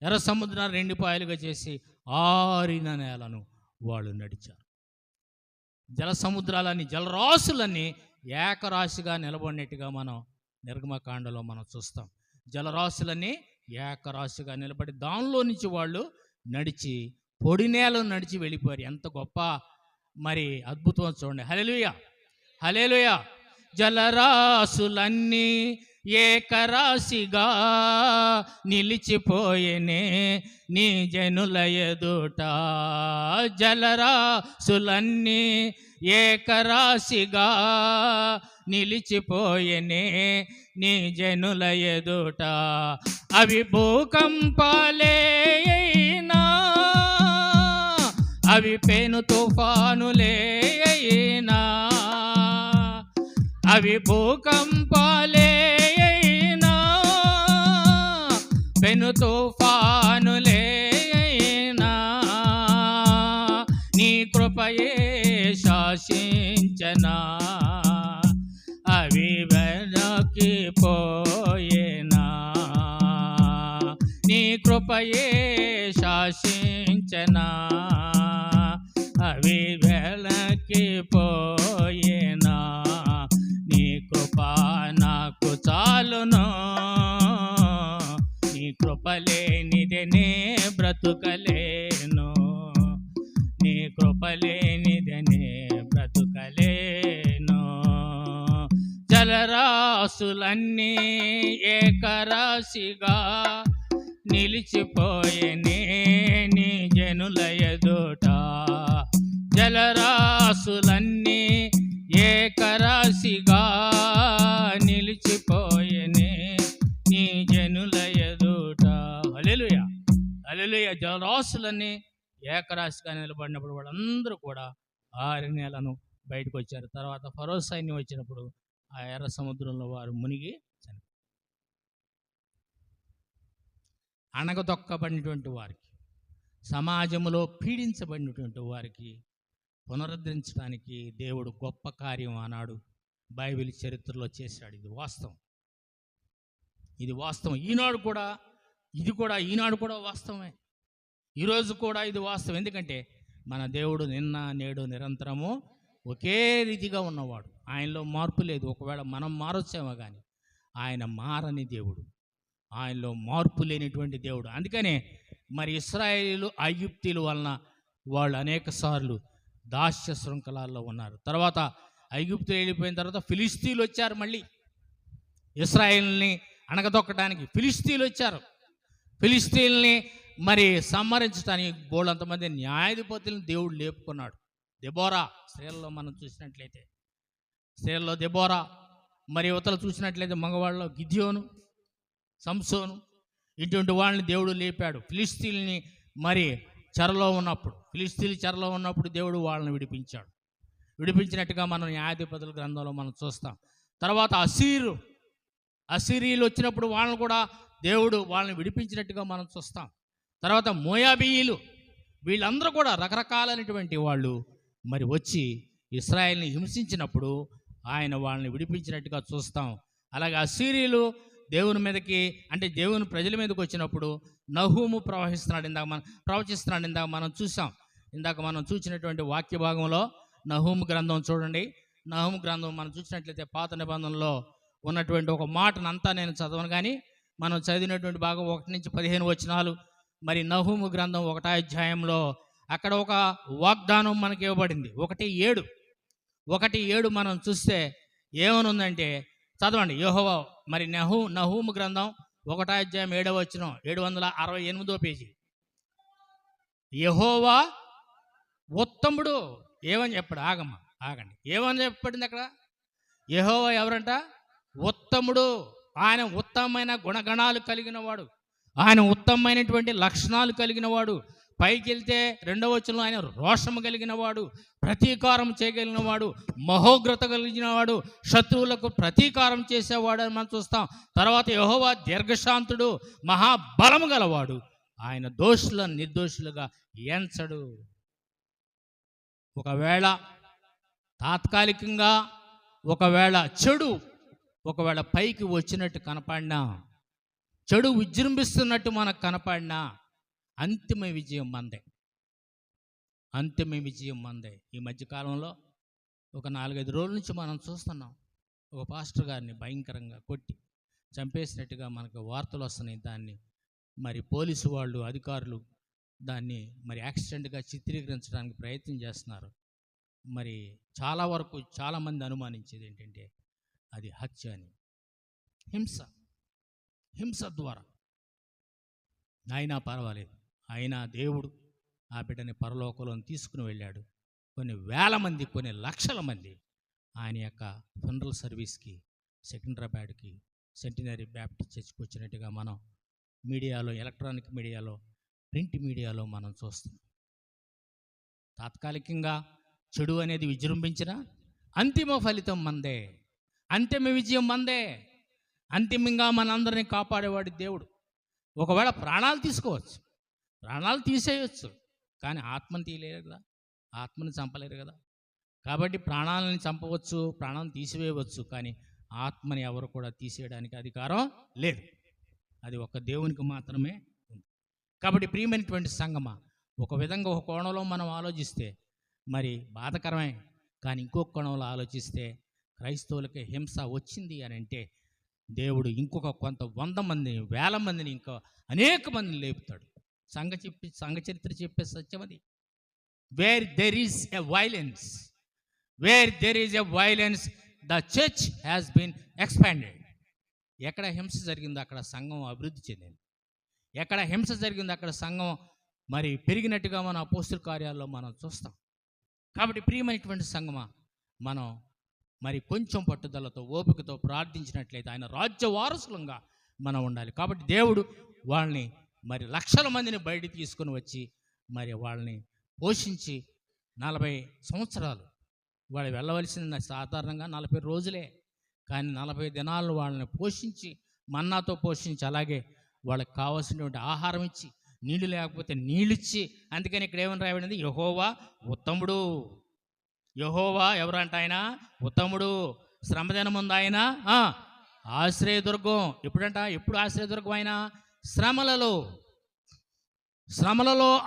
ఎర్ర సముద్రాన్ని 2 పాయలుగా చేసి ఆరిన నేలను వాళ్ళు నడిచారు. జల సముద్రాలన్నీ, జలరాశులన్నీ ఏకరాశిగా నిలబడినట్టుగా మనం నిర్గమకాండలో మనం చూస్తాం. జలరాశులన్నీ ఏకరాశిగా నిలబడి దానిలో నుంచి వాళ్ళు నడిచి పొడి నేలను నడిచి వెళ్ళిపోయారు. ఎంత గొప్ప మరి అద్భుతం చూడండి. హల్లెలూయా, హల్లెలూయా. జలరాశులన్నీ ఏకరాశిగా నిలిచిపోయేనే నీ జనుల ఎదుట. జలరాశులన్నీ ఏకరాశిగా నిలిచిపోయేనే నీ జనుల ఎదుట. అవి భూకంపాలే అయినా, అవి పెను తుఫానులే అయినా, అవి భూకంపాలే అయినా, పెను తుఫానులే అయినా, నీ కృపయే శాసించనా. అవి వెనక్కి పోయేనా, నీ కృపయే శాసించనా. అవి వెనక్కి పోయేనా, నీ కృప నాకు చాలును. నీ కృప లేనిదే నే బ్రతుకలేను, నీ కృప లేనిదే నే బ్రతుకలేను. జలరాశులన్నీ ఏకరాశిగా నిలిచిపోయేనే నీ జనుల ఎదుట. జలరాశులన్నీ ఏకరాశిగా నిలిచిపోయేనే నీ జనుల ఎదుట. హల్లెలూయా, హల్లెలూయా. జలరాశులన్నీ ఏకరాశిగా నిలబడినప్పుడు వాళ్ళందరూ కూడా 6 నెలలను బయటకు వచ్చారు. తర్వాత ఫరో సైన్యం వచ్చినప్పుడు ఆ ఎర్ర సముద్రంలో వారు మునిగి చనిపోయారు. అణగదొక్కబడినటువంటి వారికి, సమాజంలో పీడించబడినటువంటి వారికి పునరుద్ధరించడానికి దేవుడు గొప్ప కార్యం ఆనాడు బైబిల్ చరిత్రలో చేశాడు. ఇది వాస్తవం, ఇది వాస్తవం. ఈనాడు కూడా వాస్తవమే. ఈరోజు కూడా ఇది వాస్తవం. ఎందుకంటే మన దేవుడు నిన్న నేడు నిరంతరము ఒకే రీతిగా ఉన్నవాడు. ఆయనలో మార్పు లేదు. ఒకవేళ మనం మారొచ్చామో కానీ ఆయన మారని దేవుడు, ఆయనలో మార్పు లేనిటువంటి దేవుడు. అందుకనే మరి ఇశ్రాయేలు ఐగుప్తీయుల వలన వాళ్ళు అనేక సార్లు దాస్య శృంఖలాల్లో ఉన్నారు. తర్వాత ఐగుప్తులు వెళ్ళిపోయిన తర్వాత ఫిలిస్తీన్లు వచ్చారు. మళ్ళీ ఇశ్రాయేల్ని అణగదొక్కడానికి ఫిలిస్తీన్లు వచ్చారు. ఫిలిస్తీన్ని మరి సంహరించడానికి బోళ్ళంతమంది న్యాయాధిపతులను దేవుడు లేపుకున్నాడు. దెబోరా, స్త్రీలలో మనం చూసినట్లయితే స్త్రీలలో దెబోరా, మరి యువతలు చూసినట్లయితే మగవాళ్ళలో గిద్యోను, సంసోను, ఇటువంటి వాళ్ళని దేవుడు లేపాడు. ఫిలిస్తీన్ని మరి ఫిలిస్తీన్లు చెరలో ఉన్నప్పుడు దేవుడు వాళ్ళని విడిపించినట్టుగా మనం న్యాయాధిపతుల గ్రంథంలో మనం చూస్తాం. తర్వాత అసీరీలు వచ్చినప్పుడు వాళ్ళని కూడా దేవుడు వాళ్ళని విడిపించినట్టుగా మనం చూస్తాం. తర్వాత మోయాబీయులు, వీళ్ళందరూ కూడా రకరకాలైనటువంటి వాళ్ళు మరి వచ్చి ఇశ్రాయేల్ని హింసించినప్పుడు ఆయన వాళ్ళని విడిపించినట్టుగా చూస్తాం. అలాగే అసీరీలు దేవుని మీదకి, అంటే దేవుని ప్రజల మీదకి వచ్చినప్పుడు నహూము ప్రవచిస్తున్నాడు. ఇందాక మనం చూసాం. ఇందాక మనం చూసినటువంటి వాక్య భాగంలో నహూము గ్రంథం చూడండి. నహూము గ్రంథం మనం చూసినట్లయితే పాత నిబంధనలో ఉన్నటువంటి ఒక మాటనంతా నేను చదవను, కానీ మనం చదివినటువంటి భాగం 1 నుంచి 15 వచనాలు. మరి నహూము గ్రంథం 1వ అధ్యాయంలో అక్కడ ఒక వాగ్దానం మనకి ఇవ్వబడింది. 1:7 మనం చూస్తే ఏమనుందంటే, చదవండి. యెహోవా, మరి నహూము గ్రంథం 1వ అధ్యాయం 7వ వచనం, 768వ పేజీ. యెహోవా ఉత్తముడు ఏమని చెప్పాడు? ఆగండి. ఏమని చెప్పబడింది అక్కడ? యెహోవా ఎవరంట? ఉత్తముడు. ఆయన ఉత్తమమైన గుణగణాలు కలిగిన వాడు, ఆయన ఉత్తమమైనటువంటి లక్షణాలు కలిగిన వాడు. పైకి వెళ్తే 2వ వచనంలో ఆయన రోషము కలిగిన వాడు, ప్రతీకారం చేయగలిగిన వాడు, మహోగ్రత కలిగిన వాడు, శత్రువులకు ప్రతీకారం చేసేవాడు అని మనం చూస్తాం. తర్వాత యెహోవా దీర్ఘశాంతుడు, మహాబలము గలవాడు, ఆయన దోషులను నిర్దోషులుగా ఎంచడు. ఒకవేళ తాత్కాలికంగా ఒకవేళ పైకి వచ్చినట్టు కనపడినా, చెడు విజృంభిస్తున్నట్టు మనకు కనపడినా, అంతిమ విజయం మందే. ఈ మధ్యకాలంలో ఒక 4-5 రోజుల నుంచి మనం చూస్తున్నాం. ఒక పాస్టర్ గారిని భయంకరంగా కొట్టి చంపేసినట్టుగా మనకు వార్తలు వస్తున్నాయి. దాన్ని మరి పోలీసు వాళ్ళు అధికారులు దాన్ని మరి యాక్సిడెంట్గా చిత్రీకరించడానికి ప్రయత్నం చేస్తున్నారు. మరి చాలా వరకు చాలామంది అనుమానించేది ఏంటంటే అది హత్య అని. హింస ద్వారా అయినా పర్వాలేదు, అయినా దేవుడు ఆ బిడ్డని పరలోకంలో తీసుకుని వెళ్ళాడు. కొన్ని వేల మంది, కొన్ని లక్షల మంది ఆయన యొక్క ఫనరల్ సర్వీస్కి సెకండ్రాబాద్కి సెంటినరీ బ్యాప్టిస్ట్ చర్చ్కి వచ్చినట్టుగా మనం మీడియాలో, ఎలక్ట్రానిక్ మీడియాలో, ప్రింట్ మీడియాలో మనం చూస్తున్నాం. తాత్కాలికంగా చెడు అనేది విజృంభించిన అంతిమ ఫలితం మందే, అంతిమ విజయం మందే. అంతిమంగా మనందరినీ కాపాడేవాడు దేవుడు. ఒకవేళ ప్రాణాలు తీసుకోవచ్చు, ప్రాణాలు తీసేయచ్చు, కానీ ఆత్మను తీయలేరు కదా, ఆత్మను చంపలేరు కదా. కాబట్టి ప్రాణాలను చంపవచ్చు, ప్రాణాలను తీసివేయవచ్చు, కానీ ఆత్మని ఎవరు కూడా తీసేయడానికి అధికారం లేదు. అది ఒక దేవునికి మాత్రమే ఉంది. కాబట్టి ప్రియమైనటువంటి సంగమా, ఒక విధంగా ఒక కోణంలో మనం ఆలోచిస్తే మరి బాధకరమే, కానీ ఇంకొక కోణంలో ఆలోచిస్తే క్రైస్తవులకి హింస వచ్చింది అని అంటే దేవుడు ఇంకొక కొంత 100 మందిని, 1000 మందిని, ఇంకా అనేక మందిని లేపుతాడు. సంఘ చరిత్ర చెప్పే సత్యం అది. Where there is a violence the church has been expanded. ఎక్కడ హింస జరిగిందో అక్కడ సంఘం అభివృద్ధి చెందింది. ఎక్కడ హింస జరిగిందో అక్కడ సంఘం మరి పెరిగినట్టుగా మన అపోస్తుల కార్యాల్లో మనం చూస్తాం. కాబట్టి ప్రియమైనటువంటి సంఘమా, మనం మరి కొంచెం పట్టుదలతో, ఓపికతో ప్రార్థించినట్లయితే ఆయన రాజ్య వారసులంగా మనం ఉండాలి. కాబట్టి దేవుడు వాళ్ళని మరి లక్షల మందిని బయటికి తీసుకొని వచ్చి మరి వాళ్ళని పోషించి 40 సంవత్సరాలు వాళ్ళు వెళ్ళవలసిన సాధారణంగా 40 రోజులే, కానీ 40 దినాలను వాళ్ళని పోషించి, మన్నాతో పోషించి, అలాగే వాళ్ళకి కావాల్సినటువంటి ఆహారం ఇచ్చి, నీళ్లు లేకపోతే నీళ్ళిచ్చి, అందుకని ఇక్కడ ఏమని రాయబడింది? యెహోవా ఉత్తముడు. యెహోవా ఎవరంట? ఆయన ఉత్తముడు. శ్రమదినం ఉంది ఆయన ఆశ్రయదుర్గం. ఎప్పుడంట? ఎప్పుడు ఆశ్రయదుర్గం? ఆయన శ్రమలలో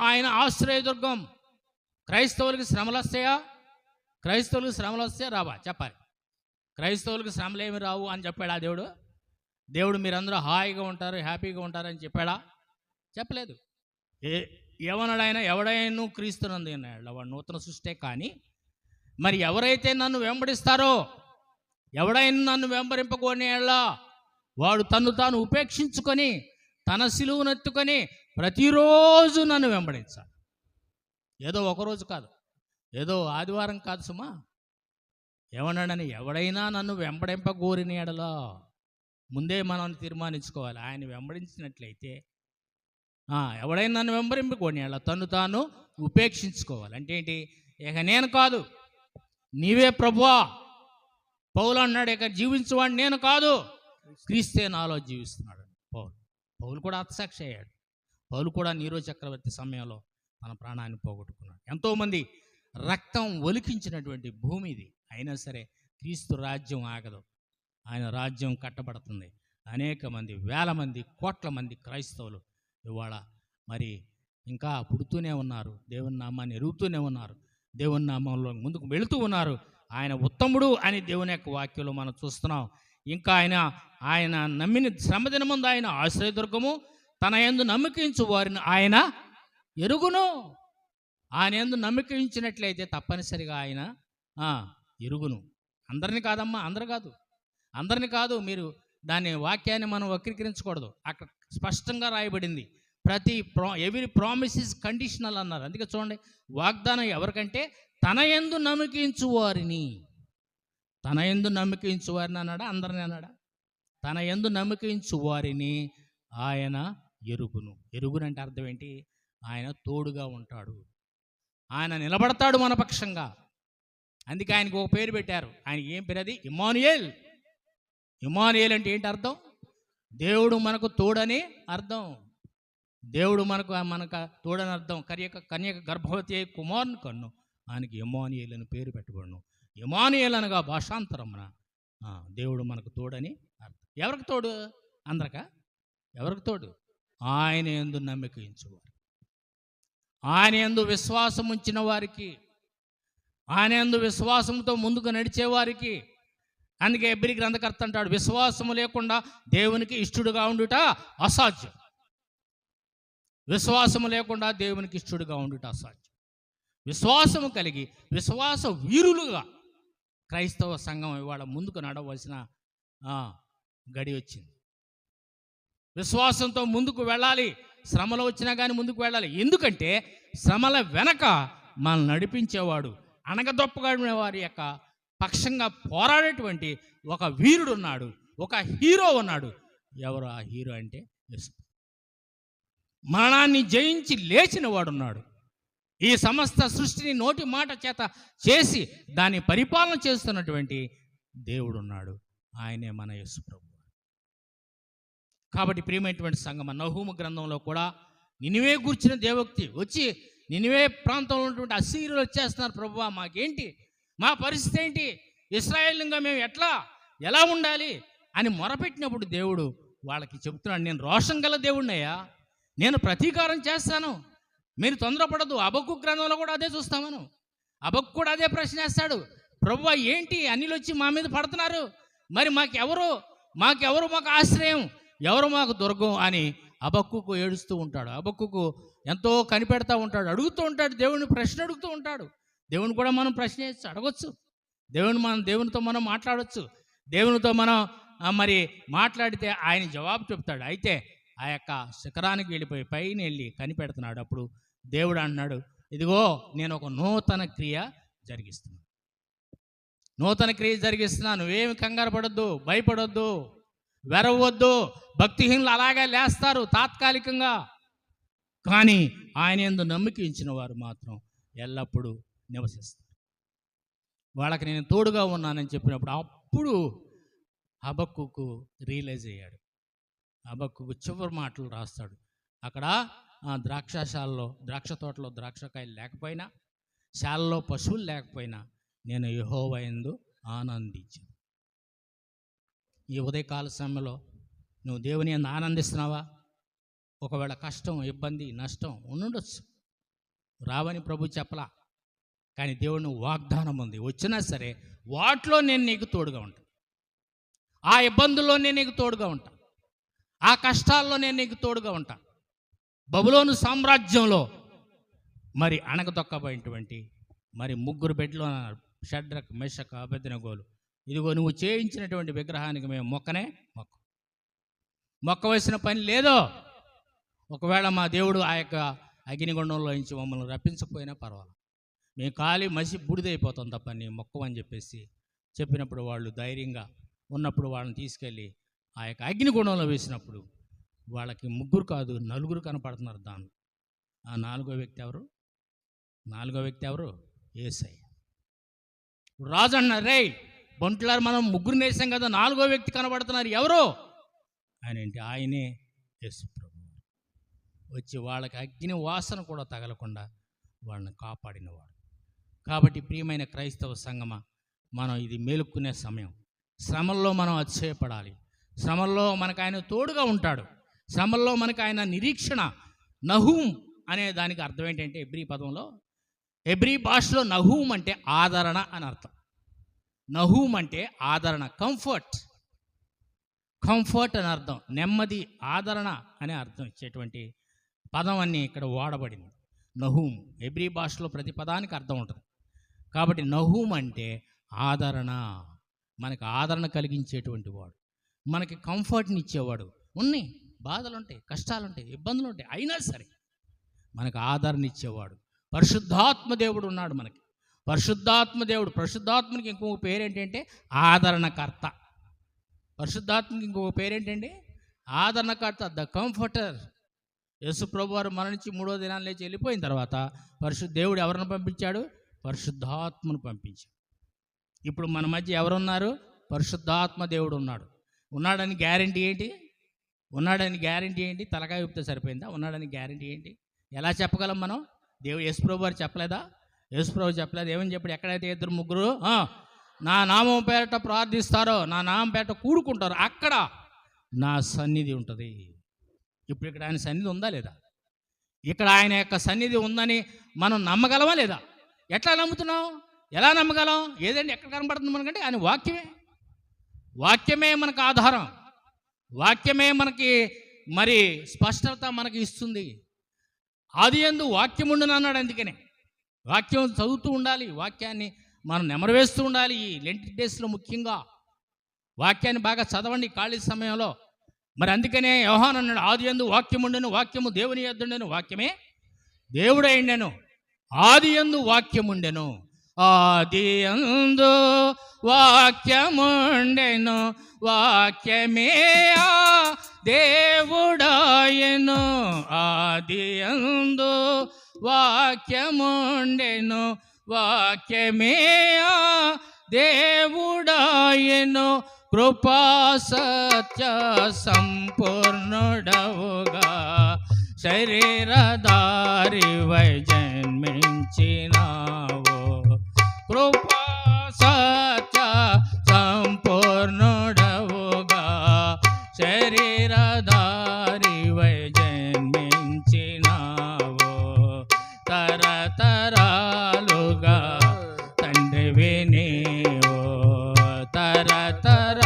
ఆయన ఆశ్రయదుర్గం. క్రైస్తవులకి శ్రమలు వస్తాయా? క్రైస్తవులకు శ్రమలు వస్తే రావా? చెప్పాలి. క్రైస్తవులకు శ్రమలు ఏమి రావు అని చెప్పాడా దేవుడు? దేవుడు మీరందరూ హాయిగా ఉంటారు, హ్యాపీగా ఉంటారని చెప్పాడా? చెప్పలేదు. ఏమన్నాడు ఆయన? ఎవడైనా క్రీస్తునందు అన్నాడు, వాడు నూతన సృష్టే. కానీ మరి ఎవరైతే నన్ను వెంబడిస్తారో, ఎవడైనా నన్ను వెంబడింపకోనేలా వాడు తను తాను ఉపేక్షించుకొని తన సిలువనెత్తుకొని ప్రతిరోజు నన్ను వెంబడించాలి. ఏదో ఒకరోజు కాదు, ఏదో ఆదివారం కాదు సుమా. ఏమన్నాడని? ఎవడైనా నన్ను వెంబడింపగోరిన ఎడలా ముందే మనం తీర్మానించుకోవాలి. ఆయన వెంబడించినట్లయితే ఎవడైనా నన్ను వెంబడింపకోని ఎడలా తను తాను ఉపేక్షించుకోవాలి. అంటే ఏంటి? ఇక నేను కాదు, నీవే ప్రభువా. పౌలు అన్నాడు, ఇక జీవించేవాడు నేను కాదు, క్రీస్తే నాలో జీవిస్తున్నాడు. పౌలు కూడా హతసాక్షి అయ్యాడు. పౌలు కూడా నీరో చక్రవర్తి సమయంలో తన ప్రాణాన్ని పోగొట్టుకున్నాడు. ఎంతోమంది రక్తం ఒలికించినటువంటి భూమి ఇది. అయినా సరే క్రీస్తు రాజ్యం ఆగదు, ఆయన రాజ్యం కట్టబడుతుంది. అనేక మంది, వేల మంది, కోట్ల మంది క్రైస్తవులు ఇవాళ మరి ఇంకా పుడుతూనే ఉన్నారు, దేవుని నామాన్ని ఎరుగుతూనే ఉన్నారు, దేవుని నామంలో ముందుకు వెళుతూ ఉన్నారు. ఆయన ఉత్తముడు అని దేవుని యొక్క వాక్యంలో మనం చూస్తున్నాం. ఇంకా ఆయన నమ్మిన శ్రమదిన ముందు ఆయన ఆశ్రయదుర్గము, తన యందు నమ్మకించు వారిని ఆయన ఎరుగును. ఆయన యందు నమ్మకించినట్లయితే తప్పనిసరిగా ఆయన ఎరుగును. అందరిని కాదమ్మా, అందరిని కాదు. మీరు దాని వాక్యాన్ని మనం వక్రీకరించకూడదు. అక్కడ స్పష్టంగా రాయబడింది, ఎవ్రీ ప్రామిస్ ఇస్ కండిషనల్ అన్నారు. అందుకే చూడండి, వాగ్దానం ఎవరికంటే తన యందు నమ్మకించు వారిని. తన యందు నమ్మకించు వారిని అన్నాడా? అందరిని అన్నాడా? తన యందు నమ్మకించు వారిని ఆయన ఎరుగునంటే అర్థం ఏంటి? ఆయన తోడుగా ఉంటాడు, ఆయన నిలబడతాడు మన పక్షంగా. అందుకే ఆయనకు ఒక పేరు పెట్టారు. ఆయనకి ఏం పేరు? అది ఇమ్మానుయేల్. ఇమ్మానుయేల్ అంటే ఏంటి అర్థం? దేవుడు మనకు తోడని అర్థం. దేవుడు మనకు తోడని అర్థం. కన్యక గర్భవతి అయి కుమారుని కన్ను, ఆయనకి ఇమ్మానుయేల్ అని పేరు పెట్టబడును. ఇమ్మానుయేల్ అనగా భాషాంతరమున దేవుడు మనకు తోడని అర్థం. ఎవరికి తోడు? అందరికా? ఎవరికి తోడు? ఆయన యందు నమ్మిక ఉంచువారు, ఆయన యందు విశ్వాసం ఉంచిన వారికి, ఆయన యందు విశ్వాసంతో ముందుకు నడిచేవారికి. అందుకే ఎబ్రీ గ్రంథకర్త అంటాడు, విశ్వాసము లేకుండా దేవునికి ఇష్టడుగా ఉండుట అసాధ్యం. విశ్వాసము లేకుండా దేవునికి ఇష్టడుగా ఉండుట అసాధ్యం. విశ్వాసము కలిగి విశ్వాస వీరులుగా క్రైస్తవ సంఘం ఇవాళ ముందుకు నడవలసిన గడి వచ్చింది. విశ్వాసంతో ముందుకు వెళ్ళాలి. శ్రమలు వచ్చినా కానీ ముందుకు వెళ్ళాలి. ఎందుకంటే శ్రమల వెనక మనల్ని నడిపించేవాడు, అణగదొప్పగడిన వారి యొక్క పక్షంగా పోరాడేటువంటి ఒక వీరుడు ఉన్నాడు, ఒక హీరో ఉన్నాడు. ఎవరు ఆ హీరో అంటే యేసు. మరణాన్ని జయించి లేచిన వాడున్నాడు. ఈ సమస్త సృష్టిని నోటి మాట చేత చేసి దాన్ని పరిపాలన చేస్తున్నటువంటి దేవుడు ఉన్నాడు. ఆయనే మన యేసు ప్రభువు. కాబట్టి ప్రియమైనటువంటి సంగమ, నహూము గ్రంథంలో కూడా నినివే గూర్చిన దేవోక్తి వచ్చి నినివే ప్రాంతంలో ఉన్నటువంటి అస్సీరులు వచ్చేస్తున్నారు, ప్రభువా మాకేంటి, మా పరిస్థితి ఏంటి, ఇశ్రాయేలుగా మేము ఎలా ఉండాలి అని మొరపెట్టినప్పుడు దేవుడు వాళ్ళకి చెప్తున్నాడు, నేను రోషం గల దేవుడినయ్యా, నేను ప్రతీకారం చేస్తాను, మీరు తొందరపడదు. హబక్కూకు గ్రంథంలో కూడా అదే చూస్తామను. హబక్కూకు కూడా అదే ప్రశ్న వేస్తాడు, ప్రభువా ఏంటి అన్నిలు వచ్చి మా మీద పడుతున్నారు, మరి మాకు ఆశ్రయం, ఎవరు మాకు దుర్గం అని హబక్కూకు ఏడుస్తూ ఉంటాడు. హబక్కూకు ఎంతో కనిపెడతా ఉంటాడు, అడుగుతూ ఉంటాడు, దేవుని ప్రశ్న అడుగుతూ ఉంటాడు. దేవుని కూడా మనం ప్రశ్న అడగొచ్చు, దేవునితో మనం మాట్లాడవచ్చు. దేవునితో మనం మరి మాట్లాడితే ఆయన జవాబు చెప్తాడు. అయితే ఆ యొక్క శిఖరానికి వెళ్ళిపోయి పైన వెళ్ళి కనిపెడుతున్నాడు. అప్పుడు దేవుడు అన్నాడు, ఇదిగో నేను ఒక నూతన క్రియ జరిగిస్తున్నాను, నువ్వేమి కంగారు పడొద్దు, భయపడొద్దు, వెరవద్దు. భక్తిహీనులు అలాగే లేస్తారు తాత్కాలికంగా, కానీ ఆయన యందు నమ్మిక ఉంచిన వారు మాత్రం ఎల్లప్పుడూ నివసిస్తారు. వాళ్ళకి నేను తోడుగా ఉన్నానని చెప్పినప్పుడు అప్పుడు హబక్కూకు రియలైజ్ అయ్యాడు. హబక్కూకు చివరి మాటలు రాస్తాడు. అక్కడ ద్రాక్ష తోటలో ద్రాక్షకాయలు లేకపోయినా, శాలలో పశువులు లేకపోయినా నేను యెహోవా యందు ఆనందించాను. ఈ ఉదయకాల సమయంలో నువ్వు దేవుని యందు ఆనందిస్తున్నావా? ఒకవేళ కష్టం, ఇబ్బంది, నష్టం ఉండొచ్చు, రావని ప్రభు చెప్పలా, కానీ దేవుని వాగ్దానం ఉంది, వచ్చినా సరే వాటిలో నేను నీకు తోడుగా ఉంటాను, ఆ ఇబ్బందుల్లో నేను నీకు తోడుగా ఉంటాను, ఆ కష్టాల్లో నేను నీకు తోడుగా ఉంటాను. బబులోను సామ్రాజ్యంలో మరి అణగదొక్కబడినటువంటి మరి 3 బిడ్డలు అన్నారు, షడ్రక్, మెషక్, అబేద్నెగోలు. ఇదిగో నువ్వు చేయించినటువంటి విగ్రహానికి మేము మొక్కవలసిన పని లేదో. ఒకవేళ మా దేవుడు ఆ యొక్క అగ్నిగుండంలో నుంచి మమ్మల్ని రప్పించకపోయినా పర్వాలేదు, మేము కాలి మసి బూడిదైపోతాం తప్ప నీ మొక్కవని చెప్పినప్పుడు వాళ్ళు ధైర్యంగా ఉన్నప్పుడు వాళ్ళని తీసుకెళ్ళి ఆ యొక్క అగ్నిగుండంలో వేసినప్పుడు వాళ్ళకి 3 కాదు 4 కనపడుతున్నారు. దానిలో ఆ నాలుగో వ్యక్తి ఎవరు? యేసయ్య. రాజు అన్నారు, రే బొంట్లారు, మనం 3 వేసాం కదా, 4వ వ్యక్తి కనబడుతున్నారు, ఎవరు ఆయన? ఏంటి? ఆయనే యేసు ప్రభు. వచ్చి వాళ్ళకి అగ్ని వాసన కూడా తగలకుండా వాళ్ళని కాపాడినవాడు. కాబట్టి ప్రియమైన క్రైస్తవ సంగమా, మనం ఇది మేలుక్కునే సమయం. శ్రమల్లో మనం అతిశయపడాలి. శ్రమల్లో మనకు ఆయన తోడుగా ఉంటాడు. శ్రమల్లో మనకు ఆయన నిరీక్షణ. నహూం అనే దానికి అర్థం ఏంటంటే హెబ్రీ భాషలో నహూం అంటే ఆదరణ అని అర్థం. నహూం అంటే ఆదరణ, కంఫర్ట్ అని అర్థం, నెమ్మది, ఆదరణ అనే అర్థం ఇచ్చేటువంటి పదం అన్నీ ఇక్కడ వాడబడింది. నహూం హెబ్రీ భాషలో ప్రతి పదానికి అర్థం ఉంటుంది. కాబట్టి నహూం అంటే ఆదరణ, మనకు ఆదరణ కలిగించేటువంటి వాడు, మనకి కంఫర్ట్ని ఇచ్చేవాడు. ఉన్నాయి బాధలు ఉంటాయి, కష్టాలు ఉంటాయి, ఇబ్బందులు ఉంటాయి, అయినా సరే మనకు ఆదరణ ఇచ్చేవాడు పరిశుద్ధాత్మ దేవుడు ఉన్నాడు మనకి. పరిశుద్ధాత్మకి ఇంకొక పేరేంటంటే ఆదరణకర్త. పరిశుద్ధాత్మకి ఇంకొక పేరేంటండి? ఆదరణకర్త, ద కంఫర్టర్. యేసు ప్రభు వారు మరణించి 3వ దినాన్ని లేచి వెళ్ళిపోయిన తర్వాత దేవుడు ఎవరిని పంపించాడు? పరిశుద్ధాత్మను పంపించాడు. ఇప్పుడు మన మధ్య ఎవరున్నారు? పరిశుద్ధాత్మ దేవుడు ఉన్నాడని గ్యారంటీ ఏంటి? తలకాయ ఊపితే సరిపోయిందా? ఉన్నాడని గ్యారంటీ ఏంటి? ఎలా చెప్పగలం మనం? యేసు ప్రభు వారు చెప్పలేదా? యేసు ప్రభు చెప్పలేదు. ఏమని చెప్పాడు? ఎక్కడైతే 2-3 నా నామం పేరట ప్రార్థిస్తారో, నా నామం పేరట కూడుకుంటారో, అక్కడ నా సన్నిధి ఉంటుంది. ఇప్పుడు ఇక్కడ ఆయన సన్నిధి ఉందా లేదా? ఇక్కడ ఆయన యొక్క సన్నిధి ఉందని మనం నమ్మగలమా లేదా? ఎట్లా నమ్ముతున్నాం? ఎలా నమ్మగలం? ఏదండి ఎక్కడ కనబడుతుంది మనకంటే ఆయన వాక్యమే మనకు ఆధారం. వాక్యమే మనకి మరి స్పష్టత మనకి ఇస్తుంది. ఆది యందు వాక్యం ఉండును అన్నాడు. అందుకనే వాక్యం చదువుతూ ఉండాలి, వాక్యాన్ని మనం నెమరవేస్తూ ఉండాలి. ఈ లెంట్ డేస్లో ముఖ్యంగా వాక్యాన్ని బాగా చదవండి ఖాళీ సమయంలో. మరి అందుకనే యోహాను అన్నాడు, ఆది యందు వాక్యం ఉండెను, వాక్యము దేవుని యొద్ద ఉండెను, వాక్యమే దేవుడైండెను. ఆది యందు వాక్యం ఉండెను, ఆది యందు వాక్యముండెను, వాక్యమే ఆ దేవుడాయెను. ఆది యందు వాక్యముండెను, వాక్యమే ఆ దేవుడాయెను. కృపా సత్య సంపూర్ణుడవుగా శరీరధారివై జన్మించినావు. కృపా సత్య సంపూర్ణుడవుగా శరీరధారివై జన్మించినావు. తరతరాలుగా తండ్రివి నీవు, తరతరాలుగా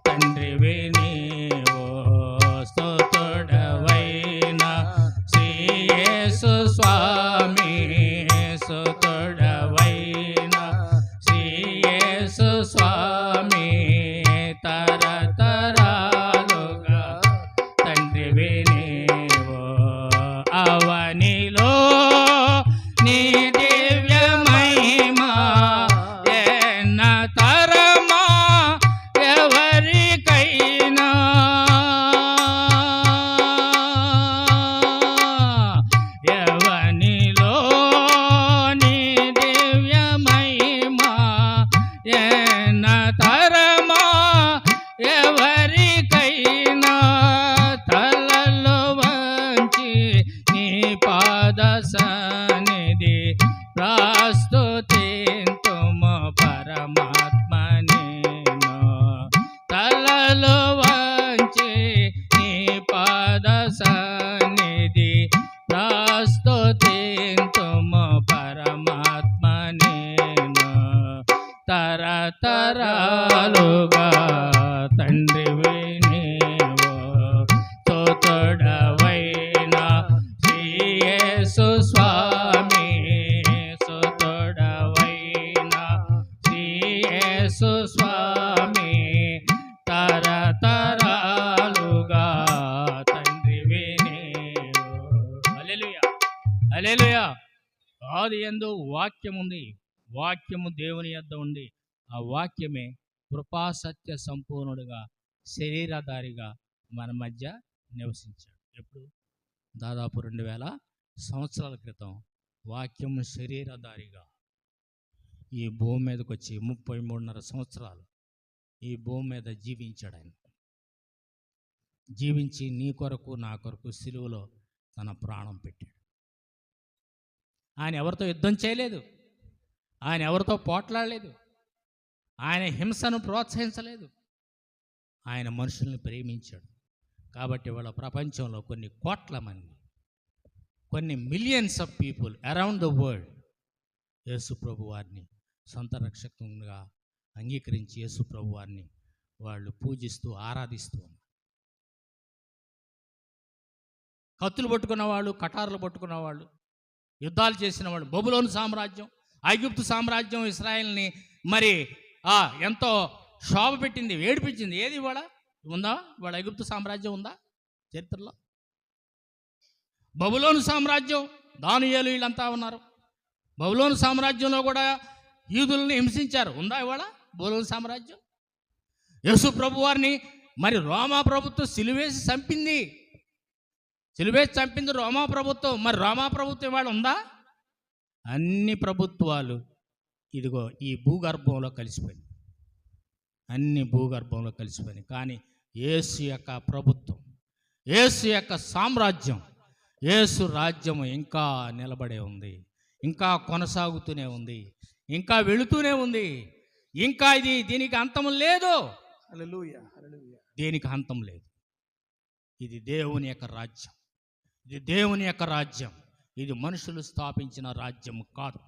తండ్రివి నీవు. స్తుతుడవైన శ్రీ యేసు స్వామి, స్తుతుడవైన శ్రీ యేసు స్వామి, తరతరాలుగా తండ్రివి నీవు. అవనిలో నీ దివ్య మహిమ ఎన్న తరమా ఎవరికైనా. ఎవనిలో నీ దివ్య మహిమ ఎన్న తరమా ఎవరికైనా. తలలో వంచి నీ పాద సన్నిధి ప్రస్తుతింతుము పరమాత్మ నేను. తలలో వంచి నీ పాద సన్నిధి ప్రస్తుతింతుము పరమాత్మ నేను. తరతరాలుగా తండ్రివి నీవు, స్తుతుడవైన శ్రీ యేసు స్వామి, స్తుతుడవైన శ్రీ యేసు స్వామి, తరతరాలుగా తండ్రివి నీవు. హల్లెలూయా, హల్లెలూయా. ఆది యందు వాక్యం ఉంది, వాక్యము దేవుని యొద్ద ఉండి, ఆ వాక్యమే కృపా సత్య సంపూర్ణుడుగా శరీరధారిగా మన మధ్య నివసించాడు. ఎప్పుడు? దాదాపు 2000 సంవత్సరాల క్రితం వాక్యము శరీరధారిగా ఈ భూమి మీదకి వచ్చి 33.5 సంవత్సరాలు ఈ భూమి మీద జీవించాడు. ఆయన జీవించి నీ కొరకు నా కొరకు సిలువలో తన ప్రాణం పెట్టాడు. ఆయన ఎవరితో యుద్ధం చేయలేదు, ఆయన ఎవరితో పోట్లాడలేదు, ఆయన హింసను ప్రోత్సహించలేదు, ఆయన మనుషుల్ని ప్రేమించాడు. కాబట్టి వాళ్ళ ప్రపంచంలో కొన్ని కోట్ల మంది, కొన్ని millions of people around the world Yesu ప్రభు వారిని సొంత రక్షకంగా అంగీకరించి యేసు ప్రభు వారిని వాళ్ళు పూజిస్తూ ఆరాధిస్తూ ఉన్నారు. కత్తులు పట్టుకున్న వాళ్ళు, కటారులు పట్టుకున్న వాళ్ళు, యుద్ధాలు చేసిన వాళ్ళు, బబులోను సామ్రాజ్యం, ఐగుప్తు సామ్రాజ్యం ఇశ్రాయేల్ని మరి ఎంతో శోభ పెట్టింది, ఏడిపించింది. ఏది ఇవాళ ఉందా? ఇవాళ ఐగుప్తు సామ్రాజ్యం ఉందా చరిత్రలో? బబులోను సామ్రాజ్యం, దానియేలు వీళ్ళంతా ఉన్నారు. బబులోను సామ్రాజ్యంలో కూడా యూదుల్ని హింసించారు. ఉందా ఇవాళ బబులోను సామ్రాజ్యం? యేసు ప్రభు వారిని మరి రోమా ప్రభుత్వం సిలువేసి చంపింది. సిలువేసి చంపింది రోమా ప్రభుత్వం. మరి రోమా ప్రభుత్వం ఇవాళ ఉందా? అన్ని ప్రభుత్వాలు ఇదిగో ఈ భూగర్భంలో కలిసిపోయింది, అన్ని భూగర్భంలో కలిసిపోయినాయి. కానీ యేసు యొక్క ప్రభుత్వం, యేసు యొక్క సామ్రాజ్యం, యేసు రాజ్యము ఇంకా నిలబడే ఉంది, ఇంకా కొనసాగుతూనే ఉంది, ఇంకా వెళుతూనే ఉంది. ఇంకా దీనికి అంతం లేదు. హల్లెలూయా, హల్లెలూయా. దీనికి అంతం లేదు. ఇది దేవుని యొక్క రాజ్యం, ఇది దేవుని యొక్క రాజ్యం, ఇది మనుషులు స్థాపించిన రాజ్యం కాదు.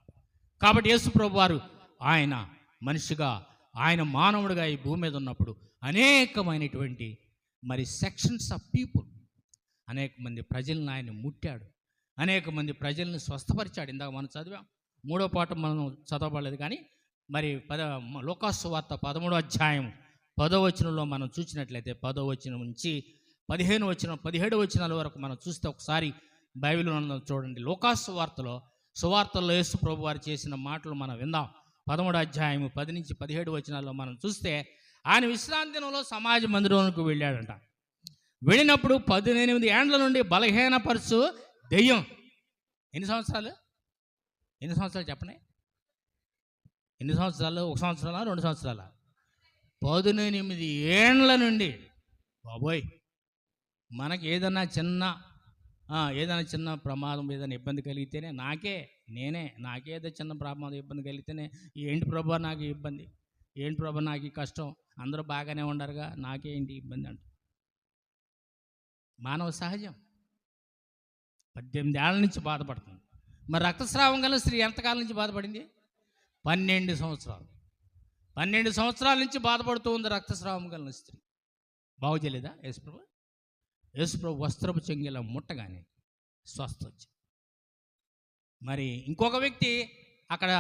కాబట్టి యేసు ప్రభు వారు ఆయన మనిషిగా, ఆయన మానవుడిగా ఈ భూమి మీద ఉన్నప్పుడు అనేకమైనటువంటి మరి సెక్షన్స్ ఆఫ్ పీపుల్, అనేక మంది ప్రజలను ఆయన ముట్టాడు, అనేక మంది ప్రజల్ని స్వస్థపరిచాడు. ఇందాక మనం చదివాం, 3వ పాఠం మనం చదవబడలేదు కానీ మరి లూకాసు వార్త 13వ అధ్యాయం 10వ వచనంలో మనం చూసినట్లయితే 10వ వచనం నుంచి 15వ వచనం 17వ వచనాల వరకు మనం చూస్తే ఒకసారి బైబిల్లో చూడండి. లూకాసు వార్తలో సువార్తల్లో యేసు ప్రభు వారు చేసిన మాటలు మనం విందాం. 13వ అధ్యాయం 10 నుంచి 17 వచనాల్లో మనం చూస్తే ఆయన విశ్రాంతి దినంలో సమాజ మందిరంలోకి వెళ్ళాడంట. వెళ్ళినప్పుడు 18 ఏండ్ల నుండి బలహీనపరుచు దెయ్యం. ఎన్ని సంవత్సరాలు చెప్పండి? ఎన్ని సంవత్సరాలు? 1 సంవత్సరాలా 2 సంవత్సరాలా? 18 ఏండ్ల నుండి. బాబోయ్, మనకి ఏదైనా చిన్న ప్రమాదం, ఏదైనా ఇబ్బంది కలిగితేనే నాకేదో చిన్న ప్రమాదం ఇబ్బంది కలిగితేనే ఏంటి ప్రభా నాకు ఇబ్బంది, ఏంటి ప్రభా నాకు ఈ కష్టం, అందరూ బాగానే ఉండరుగా, నాకేంటి ఇబ్బంది అంట. మానవ సహజం. 18 ఏళ్ళ నుంచి బాధపడుతుంది. మరి రక్తస్రావం గల స్త్రీ ఎంతకాలం నుంచి బాధపడింది? 12 సంవత్సరాలు. 12 సంవత్సరాల నుంచి బాధపడుతూ ఉంది రక్తస్రావం గల స్త్రీ. బాగు చేయలేదా యేసుప్రభు వస్త్రపు చెంగిలా ముట్టగానే స్వస్థ వచ్చింది. మరి ఇంకొక వ్యక్తి అక్కడ